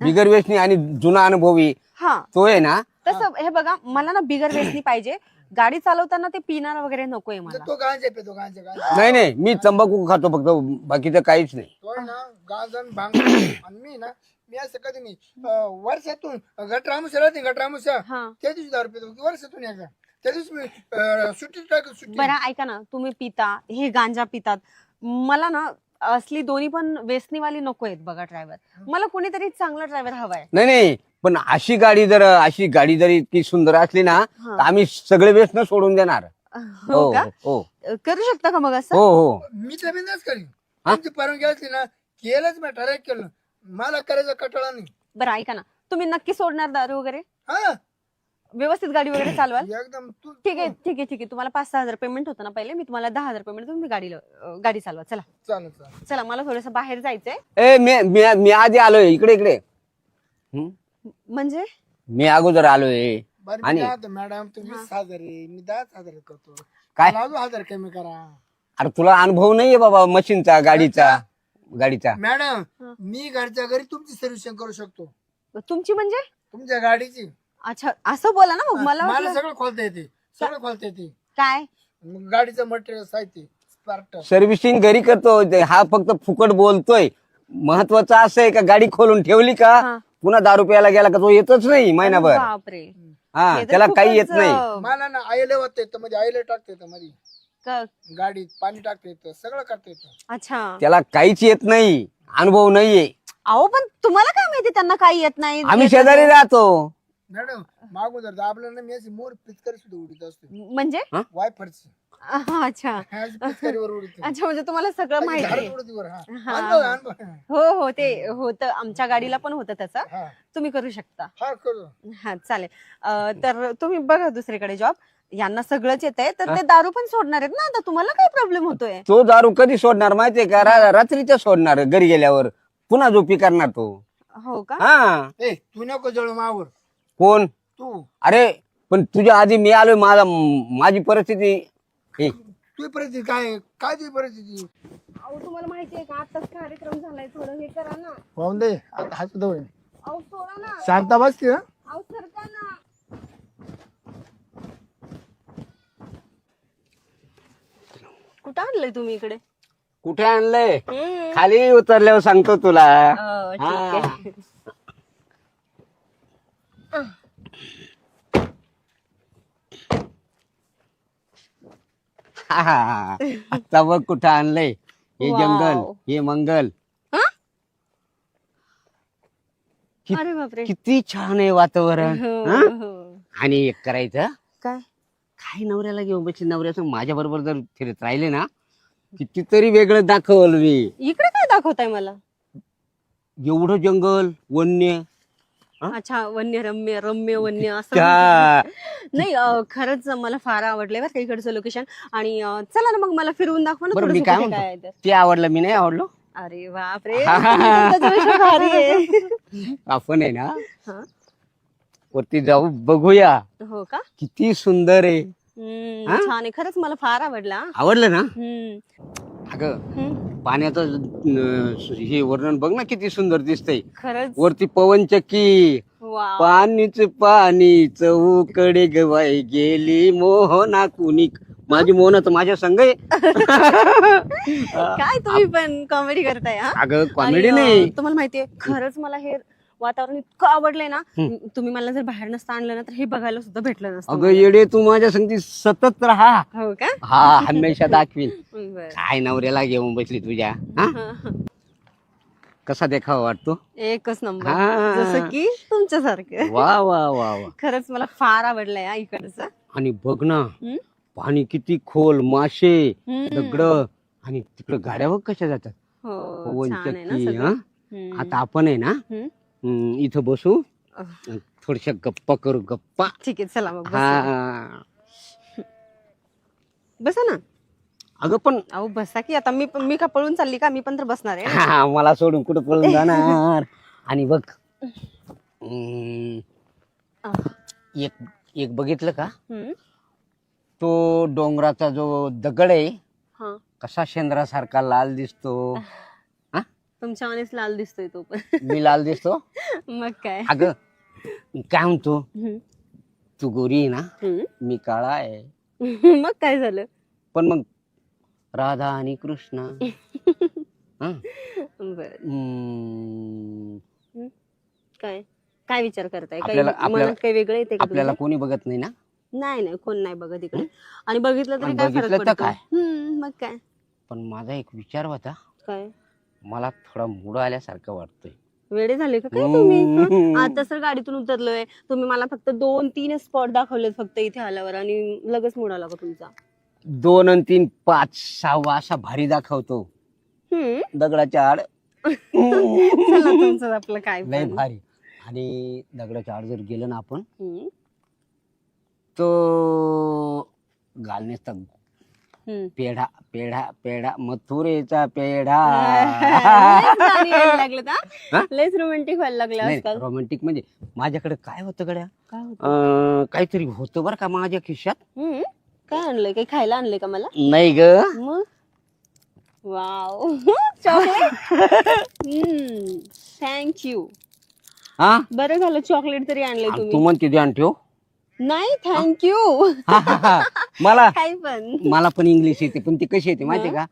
बिगर व्यसनी आणि जुना अनुभवी. हा, तो आहे ना, तसं हे बघा, मला ना बिगर व्यसनी पाहिजे. गाडी चालवताना ते पिणार वगैरे नकोय मला. तो गांजा पितो गांजा नाही नाही, मी तंबाखू खातो फक्त, बाकीचं काहीच नाही. तो आहे ना गांजा भांग आणि मी असं कधी नाही वर्षातून गटरामुशा राहते गटरामुशा हा. त्या दिवशी दारू पितो वर्षातून एकदा. त्या दिवशी मी सुट्टीत टाकतो सुट्टी. बरं ऐका ना, तुम्ही पिता, हे गांजा पितात, मला ना असली दोन्ही पण व्यसनीवाली नको आहेत बघा ड्रायव्हर. मला कोणीतरी चांगला ड्रायव्हर हवाय. नाही नाही, पण अशी गाडी जर इतकी सुंदर असली ना, तर आम्ही सगळे व्यसन सोडून देणार. हो हो का? हो करू शकता का मग असं? हो हो. मी तर बिंदास करीन. तुमची परवानगी असली ना केलंच मी ठराव केलं. मला करायचं कटाळा नाही. बरं ऐका ना, तुम्ही नक्की सोडणार दारू वगैरे? हा व्यवस्थित गाडी वगैरे चालवाल? एकदम तू ठीक आहे ठीक आहे ठीक आहे. तुम्हाला 5-6 हजार पेमेंट होतं ना पहिले, मी तुम्हाला 10 हजार पेमेंट, तुम्ही गाडी चालवा. चला चालेल चालेल. चला, मला थोडस बाहेर जायचंय. ए मी आधी आलोय, इकडे. म्हणजे मी अगोदर आलोय. बरं मी आणि- काय म्हणतो, मॅडम तुम्ही 20,000 आहे, मी 10,000 करतो. काय? मला अजून 1,000 कमी करा. अरे तुला अनुभव नाहीये बाबा मशीनचा, गाडीचा. मॅडम मी घरच्या घरी तुमची सर्व्हिसिंग करू शकतो. तुमची म्हणजे? तुमच्या गाडीची. अच्छा, असं बोला ना मग. मला मला वाटलं सगळं खोलता येते. काय? मग गाडीचं मटेरियल साहित्य स्पार्क. सर्व्हिसिंग घरी करतो, हा फक्त फुकट बोलतोय. महत्वाचं असं आहे का गाडी खोलून ठेवली का हा. पुन्हा दारू प्यायला गेला का तो येतच नाही महिनाभर. बापरे, हा, हे तर त्याला काही येत खूपच, नाही. मला ना आयले होत येतं म्हणजे आयले टाकता येतं मध्ये क- गाडीत पाणी टाकता येतं सगळं करता येतं. अच्छा. त्याला काहीच येत नाही, अनुभव नाहीये. अहो पण तुम्हाला काय माहिती त्यांना काही येत नाही? आम्ही येत शेजारी नाही. राहतो. मॅडम मागून जर दाबलं ना मी अशी मोर पिचकारी सुद्धा उडीत असतो. म्हणजे? वायफरची अच्छा पिचकारीवर उडीत. अच्छा, म्हणजे तुम्हाला सगळं माहिती आहे. झाडच उडीत वर. हा. हा. अनुभव. हो हो, ते होतं, आमच्या गाडीला पण होतं त्याचं. हा तुम्ही करू शकता. हा करू. हा चालेल. तर तुम्ही बघा दुसरीकडे जॉब. यांना सगळंच येत आहे, तर ते दारू पण सोडणार आहेत ना आता. तुम्हाला काय प्रॉब्लेम होतोय? तो दारू कधी सोडणार माहितीये का? रात्रीच्या सोडणार, घरी गेल्यावर पुन्हा झोपी करणार तो. हो का? हा. ए तू नको जळू मावर कोण? तू. अरे पण तुझ्या आधी मी आलोय, माझी परिस्थिती. ए, तुझी परिस्थिती काय तुझी परिस्थिती? अहो तुम्हाला माहिती आहे का, आताच कार्यक्रम झालाय, थोडं हे करा ना. पाहून दे आता हात दवय अहो सोडा ना. शांता बसती ना. अहो सरका ना. कुठं आणलंय तुम्ही इकडे? कुठे आणलंय? खाली उतरल्यावर सांगतो तुला. ठीक आहे. आता बघ कुठं आणलंय. हे जंगल, वाव. हे मंगल. कि- अरे बापरे. किती छान आहे वातावरण. हा? हो. आणि एक करायचं, काय? काही नवऱ्याला घेऊन बसली, नवऱ्याचं माझ्या बरोबर जर फिरत राहिले ना, कितीतरी वेगळं दाखवल मी. इकडे काय दाखवताय मला? एवढं जंगल, वन्य. अच्छा, वन्य वन्य असं. त्या- नाही खरंच मला फार आवडलंय बरं का इकडचं लोकेशन. आणि चला ना मग मला फिरवून दाखवा ना बरं, थोडंसं मी काय कुठे म्हणतो? काय आहे तर. ते आवडलं, मी नाही आवडलो. अरे बापरे, तुमच्यापेक्षा भारी आहे. आपण आहे ना हा? वरती जाऊ, बघूया हो का? किती सुंदर आहे. हा? छान आहे खरंच, मला फार आवडला. आवडलं ना? हम्म. अगं पाण्याचं हे वर्णन बघ ना, किती सुंदर दिसतंय. खरंच. वरती पवनचक्की, वा. पाणी चौकडे गवाई गेली मोहना कुणी. माझी मोहना तर माझ्या संग आहे. काय तुम्ही पण कॉमेडी करताय हा? अगं कॉमेडी आणि, नाही. तुम्हाला माहितीये खरंच मला हे वातावरण इतकं आवडलंय ना. तुम्ही मला जर बाहेर नसता आणलं ना तर हे बघायला सुद्धा भेटलं नसतं अगं मला. येडे, तू माझ्या संगती सतत राहा. हो का? हा, हमेशा दाखवीन. बरं. काय नवऱ्याला घेऊन बसली तुझ्या. हा? कसा देखावा वाटतो? एकच नंबर, हा. जसं की तुमच्यासारखं. वा वा वा वा. खरंच मला फार आवडलंय हा इकडचं. आणि बघ ना, हम्म? पाणी किती खोल, मासे, हम्म. दगड, आणि तिकडे गाड्या बघ कशा जातात. हो, छान आहे ना पवनचक्की. सगळं. हा? हम्म. आता आपण आहे ना, हम्म. इथं बसू, अह. थोडशा गप्पा करू, गप्पा. ठीक आहे, चला मग बसा. हा. बसा ना. अगं पण अहो बसा की, आता मी का पळून चालली का? मी पण तर बसणार आहे. हा, मला सोडून कुठं पळून जाणार. आणि बघ, हम्म, एक बघितलं का, हम्म. तो डोंगराचा जो दगड आहे हा. कसा शेंद्रासारखा लाल दिसतो. तुमच्या मनेच लाल दिसतोय तो पण. मी लाल दिसतो. मग काय. अगं काय म्हणतो, हम्म. तू गोरी आहे ना, हम्म. मी काळा आहे. मग काय झालं? पण मग राधा आणि कृष्ण हं? बर. हम्म, काय काय विचार करताय? काही आपल्याला- मनात काही वेगळं येते का आपल्याला तुमच्या? कोणी बघत नाही ना. नाही नाही, कोण नाही बघत इकडे. आणि बघितलं तरी आणि काय फरक बघितलं तर पडतो? काय? मग काय. पण माझा एक विचार होता, काय मला थोडा मूड आल्यासारखं वाटतोय. वेडे झाले का काय तुम्ही? हम्म. आता सर गाडीतून उतरलोय, तुम्ही मला फक्त 2-3 स्पॉट दाखवलेत फक्त इथे आल्यावर आणि लगेच मूड आला का तुमचा? 2 आणि 3, 5, 6 असा भारी दाखवतो दगडाच्या आड. चला तुमचं आपलं काय लय पण. भारी. आणि दगडाच्या आड जर गेलं ना आपण, हम्म. तो घालण्याचा हम्म. पेढा पेढा पेढा मथुरेचा पेढा. लयच गाणी यायला लागलेत हा? हा? लयच रोमॅन्टिक व्हायला लागलं आजकाल. रोमॅन्टिक म्हणजे माझ्याकडे काय होतं गड्या, काय होतं? काहीतरी होतं बरं का माझ्या खिशात. काय आणलंय? काही खायला आणलंय का मला? नाही ग, मग वाव चॉकलेट. थँक्यू. हा बरं झालं चॉकलेट तरी आणले आणि तू तुम्ही. म्हणते ध्यान ठेव. नाही थँक्यू. मला काय पण. मला पण इंग्लिश येते, पण ती कशी येते माहितीये का,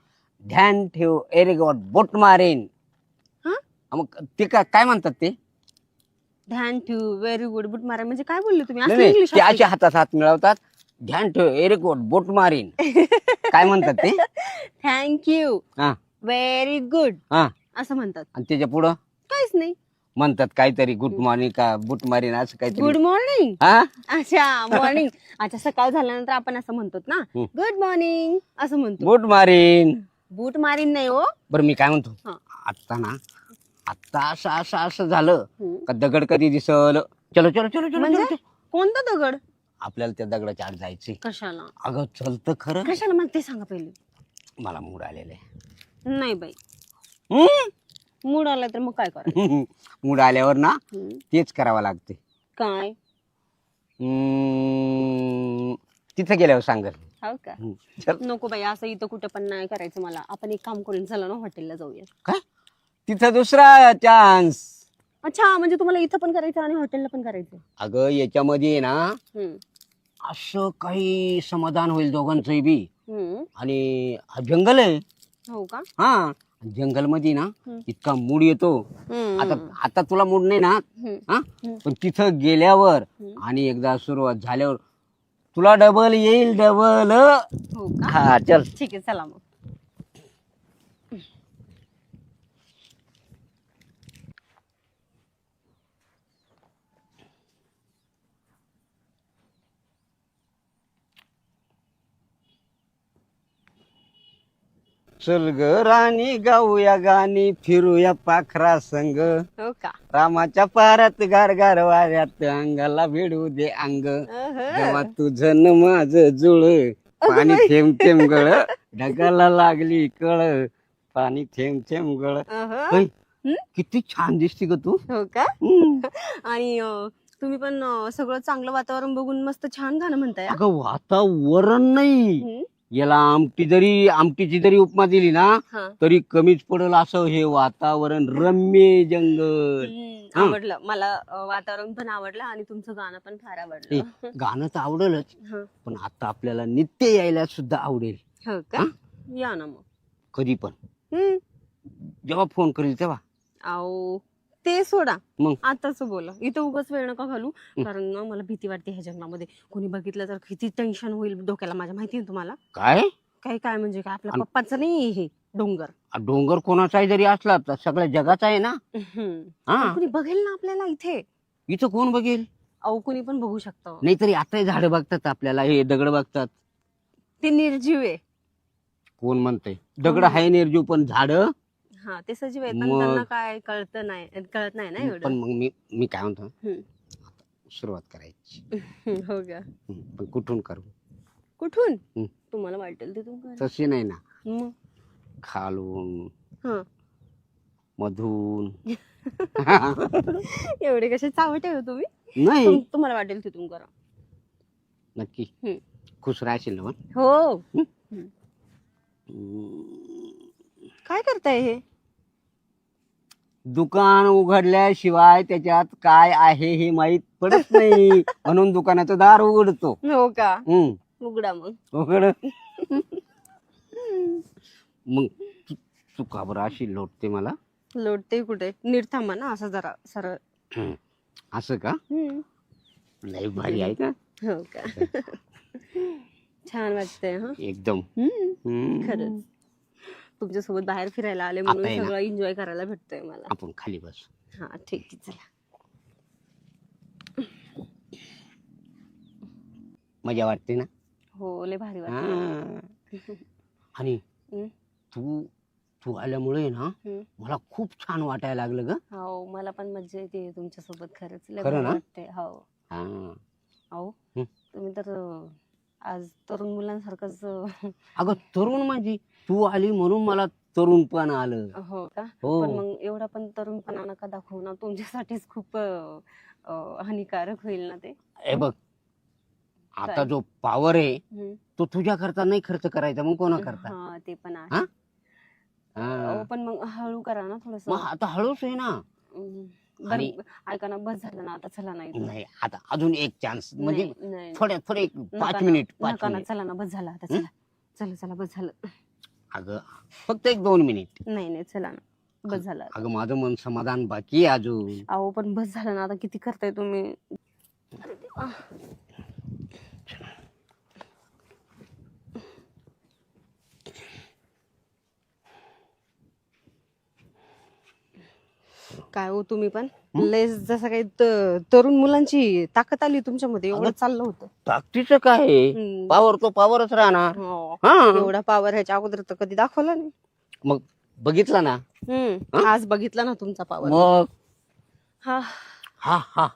ध्यान ठेव एरे गॉड बोट मारेन. हा? मग ते काय म्हणतात ते? ध्यान ठेव व्हेरी गुड. बुट मारा म्हणजे काय बोलले तुम्ही? नाही असं नाही, इंग्लिश ते असे हातात हात मिळवतात, ध्यान ठेव एरे गॉड बोट मारेन. काय म्हणतात ते? थँक्यू हा व्हेरी गुड हा. असं म्हणतात. आणि त्याच्या पुढं काहीच नाही. म्हणतात काहीतरी गुड मॉर्निंग का बुट मारीन असं गुड काहीतरी. मॉर्निंग. हा अच्छा मॉर्निंग. अच्छा सकाळ झाल्यानंतर आपण असं म्हणतो ना, गुड मॉर्निंग असं म्हणतो. बुट मारीन. बूट मारीन नाही हो. बरं मी काय म्हणतो, हा. आता ना, आता असं असं असं झालं हम्म. का दगड कधी दिसल. चलो चलो चलो चलो म्हणजे चलो. कोणता दगड? आपल्याला त्या दगडाच्या आड जायचंय. कशाला? अगं चलतं खरं. कशाला मला ते सांगा पहिले. मला मूड आलेलं आहे. नाही बाई, हम्म? मूड आला तर मग काय करायचं? मूड आल्यावर ना हम्म. तेच करावं लागते. काय? तिथं गेल्यावर सांगल. हो का? चल. नको बाई, असं इथं कुठं पण नाही करायचं मला. आपण एक काम करून चला ना हॉटेलला जाऊया. काय तिथं दुसरा चान्स. अच्छा म्हणजे तुम्हाला इथं पण करायचं आणि हॉटेलला पण करायचं? अगं याच्यामध्ये ना हम्म. असं काही समाधान होईल दोघांचंही बी. हम्म. आणि हा जंगल आहे. हो का? हा जंगल मध्ये ना इतका मूड येतो. हम्म. आता आता तुला मूड नाही ना, हम्म. हा पण तिथं गेल्यावर आणि एकदा सुरुवात झाल्यावर तुला डबल येईल डबल. हो का? हा चल. ठीक आहे चला मग. चल ग राणी गाऊया गाणी फिरूया पाखरा संग. हो का? रामाच्या पारात गार गार वाऱ्यात अंगाला भिडू दे अंग. जेव्हा तुझं न माझं जुळ पाणी थेंब थेंब गळ ढगाला लागली कळ पाणी थेंब थेंब गळ. अहं. किती छान दिसते ग तू. हो का? हम्म. आणि तुम्ही पण सगळं चांगलं वातावरण बघून मस्त छान गाणं म्हणताय हा? अगं वातावरण नाही, हम्म. याला आमटीची जरी उपमा दिली ना हा. तरी कमीच पडेल असं हे वातावरण. रम्य जंगल. हा. आवडलं मला. वातावरण पण आवडलं आणि तुमचं गाणं पण फार आवडलं. गाणं तर आवडेलच, हा. पण आता आपल्याला नित्य यायला सुद्धा आवडेल. हो का? या ना मग. कधी पण हम्म. जेव्हा फोन करेल तेव्हा. आओ ते सोडा, मग आताच बोला. इथं उगाच वेळ नका घालू, कारण ना मला भीती वाटते ह्या जंगलामध्ये. कोणी बघितलं तर किती टेन्शन होईल डोक्याला माझ्या. माहिती आहे तुम्हाला? काय काय काय म्हणजे काय आपल्या पप्पाचं नाही हे डोंगर. डोंगर कोणाचाही जरी असला तर सगळ्या जगाचा आहे ना. हा कोणी बघेल ना आपल्याला इथे. इथं कोण बघेल? अहो कोणी पण बघू शकतं. नाहीतरी आता झाड बघतात आपल्याला, हे दगड बघतात. ते निर्जीव आहे. कोण म्हणतंय दगड आहे निर्जीव, पण झाड. हा ते सजीव आहेत पण मग- त्यांना काय कळत नाही ना पण एवढं. मग मी काय म्हणतो, हम्म. सुरुवात करायची. हो का? पण कुठून करू? कुठून? हम्म. तुम्हाला वाटेल तिथून करा. तशी नाही ना, मग खालून हा. मधून. एवढे कसे चावटे हो तुम्ही? नाही तुम्हाला वाटेल तिथून करा. नक्की हम्म. खुश राहशील ना. पण हो. काय करताय हे? दुकान उघडल्याशिवाय त्याच्यात काय आहे हे माहित पडत नाही म्हणून दुकानाचं दार उघडतो. हो का? उघड. मग तू का बरं अशी लोटते मला? लोटते कुठे? नीट थांबा ना, असं जरा सरळ. असं का? लय भारी आहे का? हो का? छान वाटतंय हा एकदम. खरंच. तुमच्यासोबत बाहेर फिरायला आले आता म्हणून आहे ना. सगळं एन्जॉय करायला भेटतंय मला. आपण खाली बस. हा ठीक आहे, चला. मजा वाटते ना? हो, लय भारी वाटतं. हा. आणि तू तू आल्यामुळे ना मला खूप छान वाटायला लागलं ग. हो, मला पण मजा येते तुमच्यासोबत. खरंच लय खरं भारी ना? वाटतंय. हो. हा. अहो, तुम्ही तर आज तरुण मुलांसारखंच. अगं तरुण माझी तू आली म्हणून मला तरुणपण आलं. हो का? हो. पण मग एवढा पण तरुणपणा नका दाखवू ना, तुमच्यासाठीच खूप हानिकारक होईल ना ते. हे बघ आता काय? जो पॉवर आहे तो तुझ्या करता नाही खर्च करायचा, मग कोणा करता? हा, ते पण आहे. हा? अहो, पण मग हळू करा ना थोडस. मग आता हळूच आहे ना. आणि- ऐका ना, बस झालं ना आता, चला ना इथून. नाही आता अजून एक चान्स, म्हणजे नाही, नाही. थोडे एक नका 5 ना, मिनिट नका ना, चला ना, बस झालं आता, चला. चला चला, बस झालं. अगं फक्त 1-2 मिनिट. नाही नाही, चला ना, बस झालं. अगं माझं मन समाधान बाकी आहे अजून. अहो, पण बस झालं ना आता, किती करताय तुम्ही. काय हो, तुम्ही पण लय जसं काही तरुण मुलांची ताकद आली तुमच्यामध्ये, एवढं चाललं होतं. ताकदीचं काय आहे? पॉवर तो पॉवरच राहणार. हो. हा. एवढा पॉवर ह्याच्या अगोदर तर कधी दाखवला नाही. मग बघितलं ना. आज बघितला ना तुमचा पॉवर. मग हा, हा हा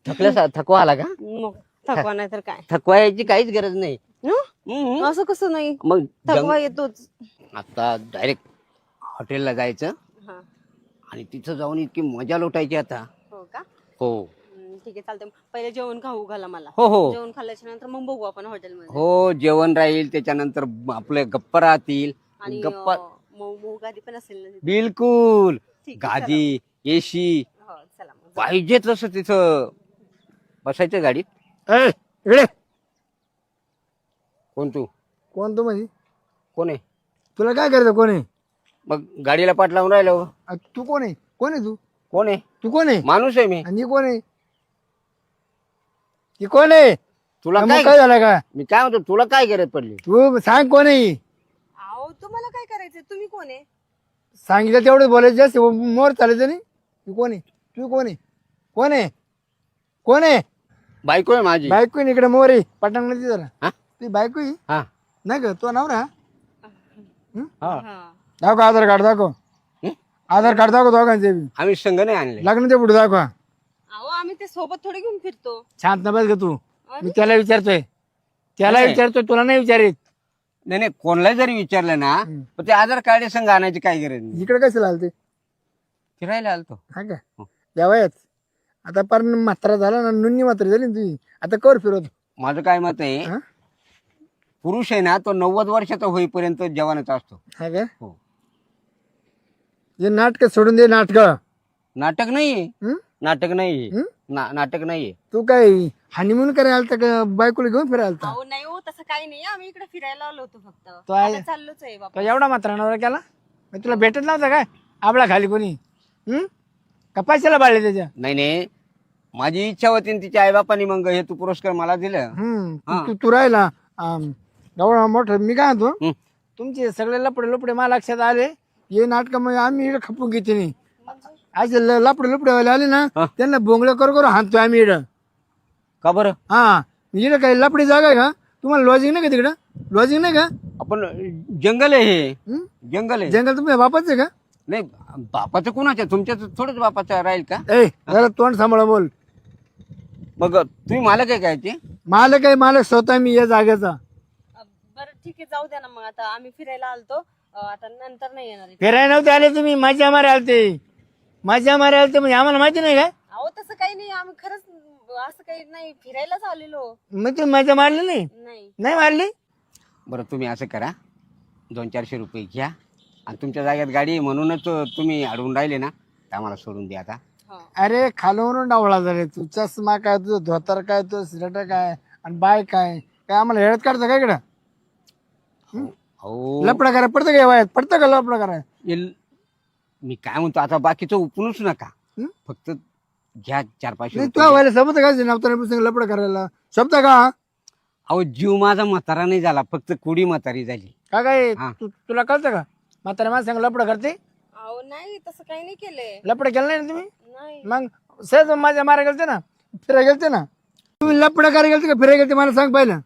थकवा आला का? मग थकवा नाही तर काय. थकवा यायची काहीच गरज नाही. असं कसं नाही, मग थकवा येतोच. आता डायरेक्ट हॉटेलला जायचं हा. आणि तिथं जाऊन इतकी मजा लुटायची आता. हो का? हो ठीक आहे, चालतंय. पहिले जेवण खाऊ घाला मला. हो हो जेवण खाल्ल्याच्या नंतर मग बघू आपण हॉटेलमध्ये. हो, जेवण राहील त्याच्यानंतर आपले गप्पा राहतील. आणि गप्पा मऊ गादी पण असेल ना तिथे. बिलकुल. ठीक आहे, गादी एसी हो, चला मग. पाहिजे तसं तिथं बसायचं गाडीत. ए, इकडे. कोण तू? कोण तू म्हणजे? कोण आहे? तुला काय करायचं? कोण आहे? मग गाडीला पाठ लावून राहिलो. तू कोण आहे? कोण आहे तू? कोण आहे? तू कोण आहे? माणूस आहे मी. आणि ही कोण आहे? ही कोण आहे? तुला मग काय काय झालं का? मी काय म्हणतो, तुला काय गरज पडली? तू सांग कोण आहे? अहो, तुम्हाला काय करायचंय? तुम्ही कोण आहे? सांगितलं तेवढं बोलायचं, जास्त मोर चालायचं नाही. तू कोण आहे? तू कोण आहे? कोण आहे? कोण आहे? बायको आहे माझी. बायको आहे इकडे, मोर आहे पटांग नदी जरा. हा? ती बायको आहे हा नाही का? तो नवरा. हा. दाखव आधार कार्ड, दाखव आधार कार्ड, दाखव दोघांचे बी. आम्ही संघ नाही आणले. लग्नाच्या पुढे दाखवा. अहो, आम्ही ते सोबत थोडे घेऊन फिरतो. शांत न बस ग तू. मी त्याला विचारतोय, त्याला नाही. विचारतोय, तुला नाही विचारित. नाही कोणाला जरी विचारलं ना, पण ते आधार कार्ड संघ आणायची काय गरज नाही. इकडे कसं लालते? फिरायला आलतो. हा का? यावयात आता पर म्हातारा झाला ना, नुन्नी म्हातारी झाली ना तुझी, आता कर फिरत. माझं काय मत आहे, हा? पुरुष आहे ना तो 90 वर्षाचा होईपर्यंत जवानाचा असतो. हा का? हो. हे नाटक सोडून दे, नाटक. नाटक नाहीये. नाटक नाहीये. हं? नाटक नाहीये. तू काय हनीमून करायला आलता का? बायकोला घेऊन फिरायला आलता? अहो नाही हो, तसं काही नाही. आम्ही इकडे फिरायला आलो होतो फक्त. तो आहे- आता चाललोच आहे बाबा. तो एवढा मात्र नवरा केला? मग तुला भेटत नव्हता काय आपला खाली कोणी? कपाशीला बाळले त्याच्या. नाही माझी इच्छा होती आणि तिच्या आईबापांनी मग हे तू पुरस्कार मला दिलं. हा. तू राहिला एवढा मोठं. मी काय म्हणतो, हं. तुमचे सगळे लपडे लपडे मला लक्षात आले. हे नाटक मग आम्ही इकडे खपून घेते नाही. असे लपडे लपडे वाले आले ना, हा. त्यांना बोंगळे करू हाणतोय आम्ही इकडं. का बरं? हा, इकडे काही लपडी जागा आहे का? तुम्हाला लॉजिंग नाही का तिकडं? लॉजिंग नाही का? आपण जंगल आहे हे. हं? जंगल आहे. जंगल तुमच्या बापाचं आहे का? नाही बापाचं कोणाच्या? तुमच्या थोडंच बापाचं राहील का? ए, जरा तोंड सांभाळ बोल. मग तुम्ही मालक आहे काय ते? मालक आहे, मालक स्वतः मी या जागेचा. बरं ठीक आहे, जाऊ द्या ना मग. आता आम्ही फिरायला आलतो, आता नंतर नाही येणार इथे. फिरायला नव्हते आले तुम्ही, मजा मारे आलते. मजा मारे आलते म्हणजे आम्हाला माहिती नाही का? अहो तसं काही नाही, आम्ही खरंच असं काही नाही, फिरायलाच आलेलो. मग तुम्ही मजा मारली नाही? नाही. नाही मारली? बरं तुम्ही असं करा, 200-400 रुपये घ्या आणि तुमच्या जागेत गाडी आहे म्हणूनच तुम्ही अडवून राहिले ना, तर आम्हाला सोडून द्या आता. अरे खालवरून डावळा झाले तू. चष्मा काय, तुझं धोतर काय, तुझं स्वेटर काय, आणि बाय काय काय आम्हाला हेळत काढतं काय इकडं? अहो लपडा करा पडतं काय वयात? पडतं का लपडा करा? मी काय म्हणतो आता बाकीचं उपणूच नका. हं? फक्त घ्या 4-500 नाही रुपये तुझ्या घ्या. व्हायला समजतं का नवताना लपडा करायला शब्द का? अहो जीव माझा म्हातारा नाही झाला, फक्त कुडी म्हातारी झाली. काय हा. तुला कळतं का म्हातारा माणसांग लपडा करते? अहो नाही तसं काही नाही केलंय. लपडा केला नाही ना तुम्ही? नाही मग सहज माझ्या मारा गेलते ना, फिरायला गेलते ना. तुम्ही लपडा करायला गेलते का फिरायला गेलते मला सांग पहिलं.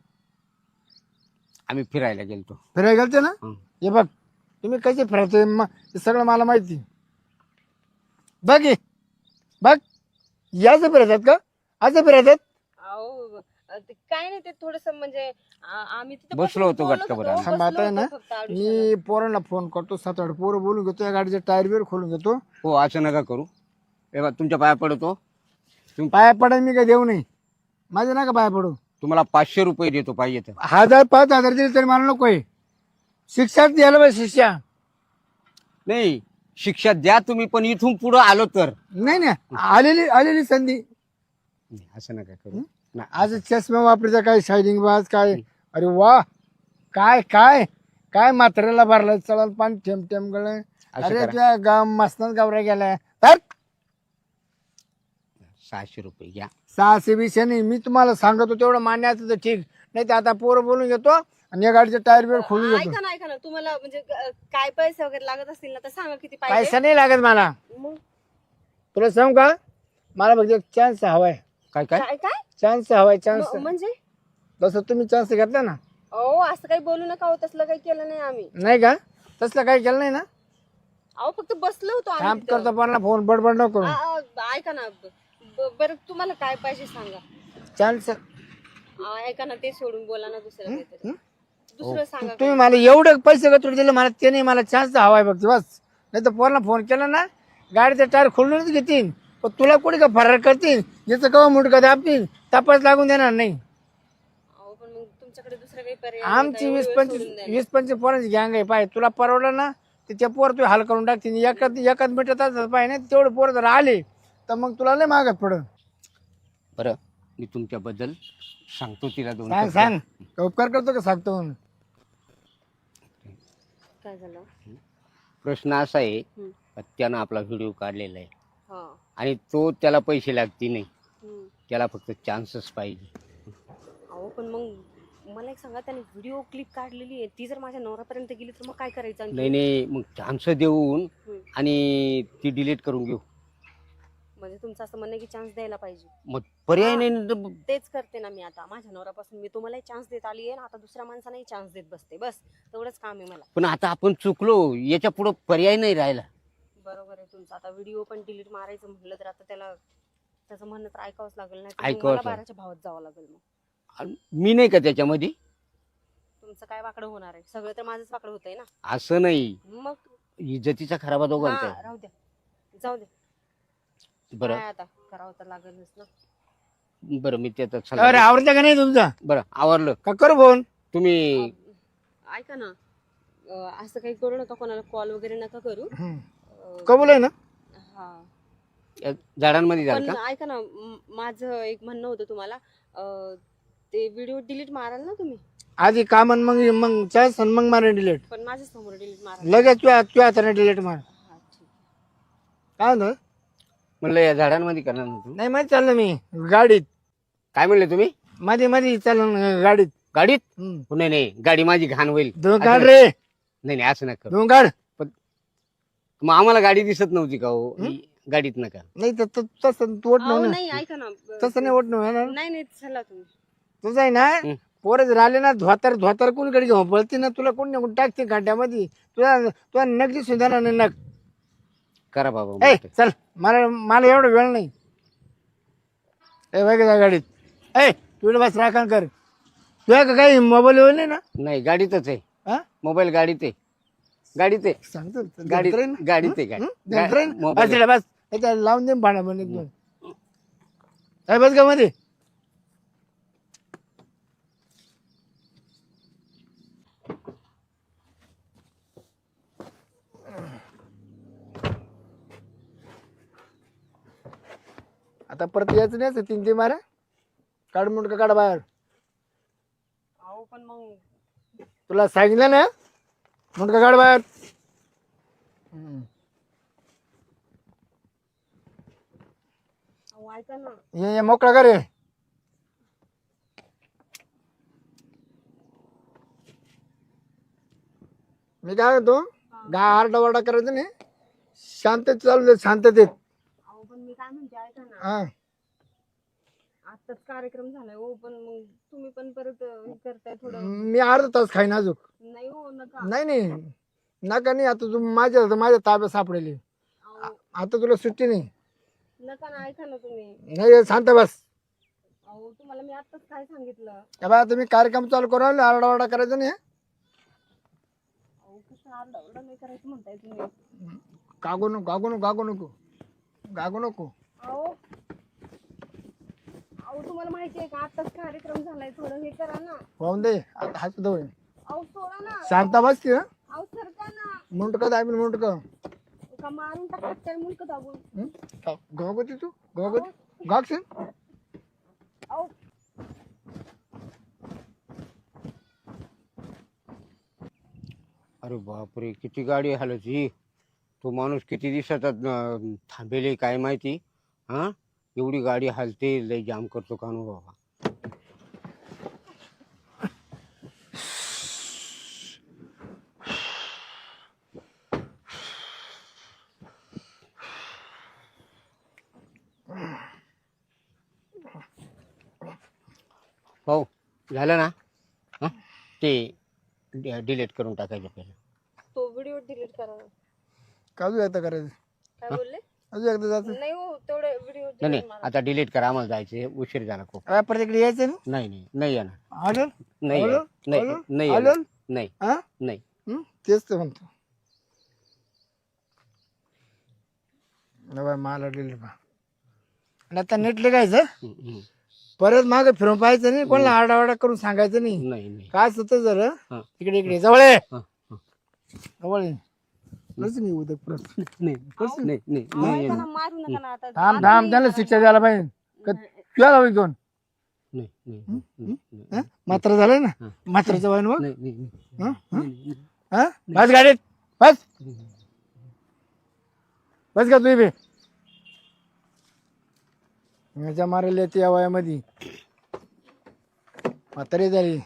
आम्ही फिरायला गेलतो. फिरायला गेलते ना? हं. हे बघ तुम्ही कसे फिरवते ते सगळं मला माहिती. बघ हे, बघ याच फिरतात का? असं फिरतात? अहो ते काय नाही ते थोडस म्हणजे आम्ही तिथे बसलो होतो बोलत गटकाभर होतो, आम्ही. थांब आता आहे बसलो ना, होतो फक्त आडुशाला. मी पोरांना फोन करतो, 7-8 पोरं बोलून घेतो, या गाडीचे टायर बिर खोलून घेतो. हो असं नका करू. हे बघा, तुमच्या पाया पडतो. पाया पडायला मी काही देऊ नाही, माझे नका पाया पडू. तुम्हाला 500 रुपये देतो पाहिजे तर. 1000-5000 दिले तरी मला नकोय. शिक्षा द्यायला पाहिजे, शिक्षा. नाही शिक्षा द्या तुम्ही, पण इथून पुढे आलो तर. नाही नाही, आलेली संधी. नाही, असं नका करू. नाही, आज चष्मा वापरायचा काय, शायनिंग बाज काय, अरे वा काय काय काय म्हाताऱ्याला भरलाय चढाल पाणी थेंब थेंब गळ. असं अरे करा. त्या गाव मसनात गावऱ्या गेलाय तर 600 रुपये घ्या. 600 विषय नाही, मी तुम्हाला सांगतो तेवढं मान्य असतं तर ठीक. नाही तर आता पोरं बोलून घेतो आणि या गाडीचे टायर बिर खोलून घेतो. ऐका ना तुम्हाला म्हणजे काय पैसे वगैरे लागत असतील ना तर सांगा किती पाहिजे. पैसा नाही लागत मला. मग तुला सांगू का, मला बघ एक चान्स हवाय. काय काय काय काय चान्स हवाय, चान्स. म्हणजे जसं तुम्ही चान्स घेतला ना. अहो असं काही बोलू नका हो, तसलं काही केलं नाही आम्ही. नाही का? तसलं काही केलं नाही ना? अहो फक्त बसलो होतो काम आम्ही तिथं. करता पण फोन बडबड नको करू. ऐका ना बरं तुम्हाला काय पाहिजे सांगा. चान्स ऐका ना ते सोडून बोला ना दुसरं काहीतरी. दुसरं सांगा. तुम्ही मला एवढे पैसे गतून दिले, मला ते नाही, मला चान्स हवाय बघ बस. नाही तर पोराला फोन केला ना, गाडीचा टायर खोलूनच घेतील. पण तुला कुठे का फरार करतील, याचं कवा मुडका दाबतील, तपास लागून देणार नाही. अहो पण मग तुमच्याकडे दुसरं काही पर्याय नाही का? आमची एवढं वेळ सोडून द्यायला. 20-25 पोरांची गँग आहे. पाय तुला परवडलं ना, तर त्या पोर तू हाल करून टाकतील. एकाच मिनिटात पाय नाही तेवढे पोरं जर आले तर मग तुला लय मागत पडत. बरं मी तुमच्याबद्दल सांगतो तिला 2 सांग शब्द. सांग, का उपकार करतो का सांगतो म्हणून? काय झालं. प्रश्न असा आहे हम्म. का त्यानं आपला व्हिडिओ काढलेला आहे हा आणि तो त्याला पैसे लागते नाही, हम्म. त्याला फक्त चान्सच पाहिजे. अहो पण मग मला एक सांगा, त्याने व्हिडिओ क्लिप काढलेली आहे, ती जर माझ्या नवऱ्यापर्यंत गेली तर मग काय करायचं आणखी? नाही नाही, मग चान्स देऊन हम्म. आणि ती डिलीट करून घेऊ. म्हणजे तुमचं असं म्हणणं आहे की चान्स द्यायला पाहिजे. मग पर्याय नाही ना तर तेच करते ना मी आता. माझ्या नवऱ्यापासून मी तुम्हालाही चान्स देत आली आहे, आता दुसऱ्या माणसालाही चान्स देत बसते. बस तेवढंच काम आहे मला. पण आता आपण चुकलो, याच्या पुढे पर्याय नाही राहिला. बरोबर आहे तुमचं. आता व्हिडिओ पण डिलीट मारायचं म्हटलं तर आता त्याचं म्हणणं तर ऐकावंच लागेल. नाही ऐकावंच मला लागेल. 12च्या भावात जावं लागेल. मग आणि मी नाही का त्याच्यामध्ये? तुमचं काय वाकडं होणार आहे? सगळं तर माझंच वाकडं होतंय ना. असं नाही, मग इज्जतीचा खराबा दोघांचा हा, राहू द्या, जाऊ दे. बरं काय आता करावं तर लागेलच ना. बरं मी त्याचा अरे सल्ला. आवडतं का नाही तुमचा? बरं आवरलं. का करू फोन? तुम्ही ऐका ना, असं काही करू नका, कोणाला कॉल वगैरे नका करू. कबूल आहे ना? हा या झाडांमध्ये जाल पण का? ऐका ना, माझं एक म्हणणं होतं तुम्हाला. ते व्हिडिओ डिलीट माराल ना तुम्ही? आधी काम मग चान्स मग मारे डिलीट पण माझ्या समोर डिलीट माराल. लगेच तू हाताने डिलीट मार. हा ठीक आहे. काय म्हणतो? म्हणलं या झाडांमध्ये करणार ना तू? नाही माहिती चाललं मी गाडीत, काय म्हणले तुम्ही? मध्ये मध्ये चाललं गाडीत. गाडीत? हम्म. नाही नाही, गाडी माझी घाण होईल. दोन असं काढ नका- रे, नाही नाही असं नका करू. दोन काढ. मग आम्हाला गाडी दिसत नव्हती का हो? गाडीत नका. नाही तर तसं तू ओढ अहो, ना, नाही ऐका ना. तसं नाही ओढ ना. नाही चला तुम्ही. तुझं आहे ना, पोरं जर आले ना, धोतर कोणीकडे घेऊन पळते ना, तुला कोणी ना कोणी टाकते खड्ड्यामध्ये. तुला नगदी सुद्धा नाही नग. करा बाबा ए मोठं. चल, मला एवढा वेळ नाही. ए बघ जा गाडीत. ए तुला बस राखण कर. तुझ्या का काही मोबाईल नाही ना? नाही गाडीतच आहे. हा मोबाईल गाडीत आहे. गाडीत आहे. सांगतो गाडीत गाडीत आहे गाडी. मोबाईल बस याच्या लावून दे भाडा बनत. बस का मध्ये. आता परत यायचं नाही 3 मारा. काढ मुंडका काढ बाहेर. अहो पण मग तुला सांगितलं ना मुंडका काढ बाहेर. अहो, ऐका ना. ये मोकळा कर. मी काय म्हणतो गा आरडाओरडा करायचं नाही. शांततेत चालू दे शांततेत. अहो पण मी काय म्हणते ऐका ना. हा आताच कार्यक्रम झालाय हो पण मग तुम्ही पण परत हे करताय थोडं. मी अर्धा तास खाईन अजून. नाही हो नका. नाही नका नाही. आता तू माझ्या ताब्यात सापडेली. अहो आता तुला सुट्टी नाही. नका ना ऐका ना तुम्ही. नाही शांत बस. अहो तुम्हाला मी आताच काय सांगितलं. तेव्हा तुम्ही कार्यक्रम चालू करून आरडाओरडा करायचा नाही. अहो कसं आरडाओरडा नाही करायचं म्हणताय तुम्ही. गागू नको. अहो अहो तुम्हाला माहिती आहे का आताच कार्यक्रम झालाय थोडं हे करा ना. वाहून दे आता हात धुवून. अहो सोडा ना. शांत बस की. अहो सरका ना. मुंडकं दाबीन मुंडकं. का मारून टाकतात काय मुलक दाबून. गोगती तू गोगती गागशील. अहो अरे बापरे किती गाडी हालची. तो माणूस किती दिवसाचा थांबेले काय माहिती. हा एवढी गाडी हालते लय जाम करतो कानू बाबा. हो झालं ना. हा ते डिलीट करून टाकायचं पहिलं. तो व्हिडिओ डिलीट करा ना. काजू एकदा करायचं. काय बोलले. अजून एकदा जायचं. नाही हो तेवढे व्हिडिओ नाही नाही आता डिलीट करा आम्हाला जायचे उशीर झाला खूप. परत इकडे यायचं ना. नाही येणार. आलं नाही आलं? नाही आलं? नाही आलं? येणार. नाही हा नाही. तेच तर म्हणतो. मला डिलीट पहा. आणि आता नीट लिहायचं. परत मागे फिरून पाहायचं नाही. कोणाला आरडाओरडा करून सांगायचं नाही. नाही काय सुद्धा जर हा. इकडे जवळ ये. हा, हा. जवळ ये. कसं नाही उद्या परत. नाही नाही ऐका ना मारू नका ना आता. थांब त्यांना शिक्षा द्यायला पाहिजे. तुला लावली दोन. नाही मात्र झालं ना. मात्राचं वाईन बघ. नाही बस गाडीत बस. बस का तुम्ही बी. माझ्या मारायला येते या वयामध्ये म्हातारी झाली.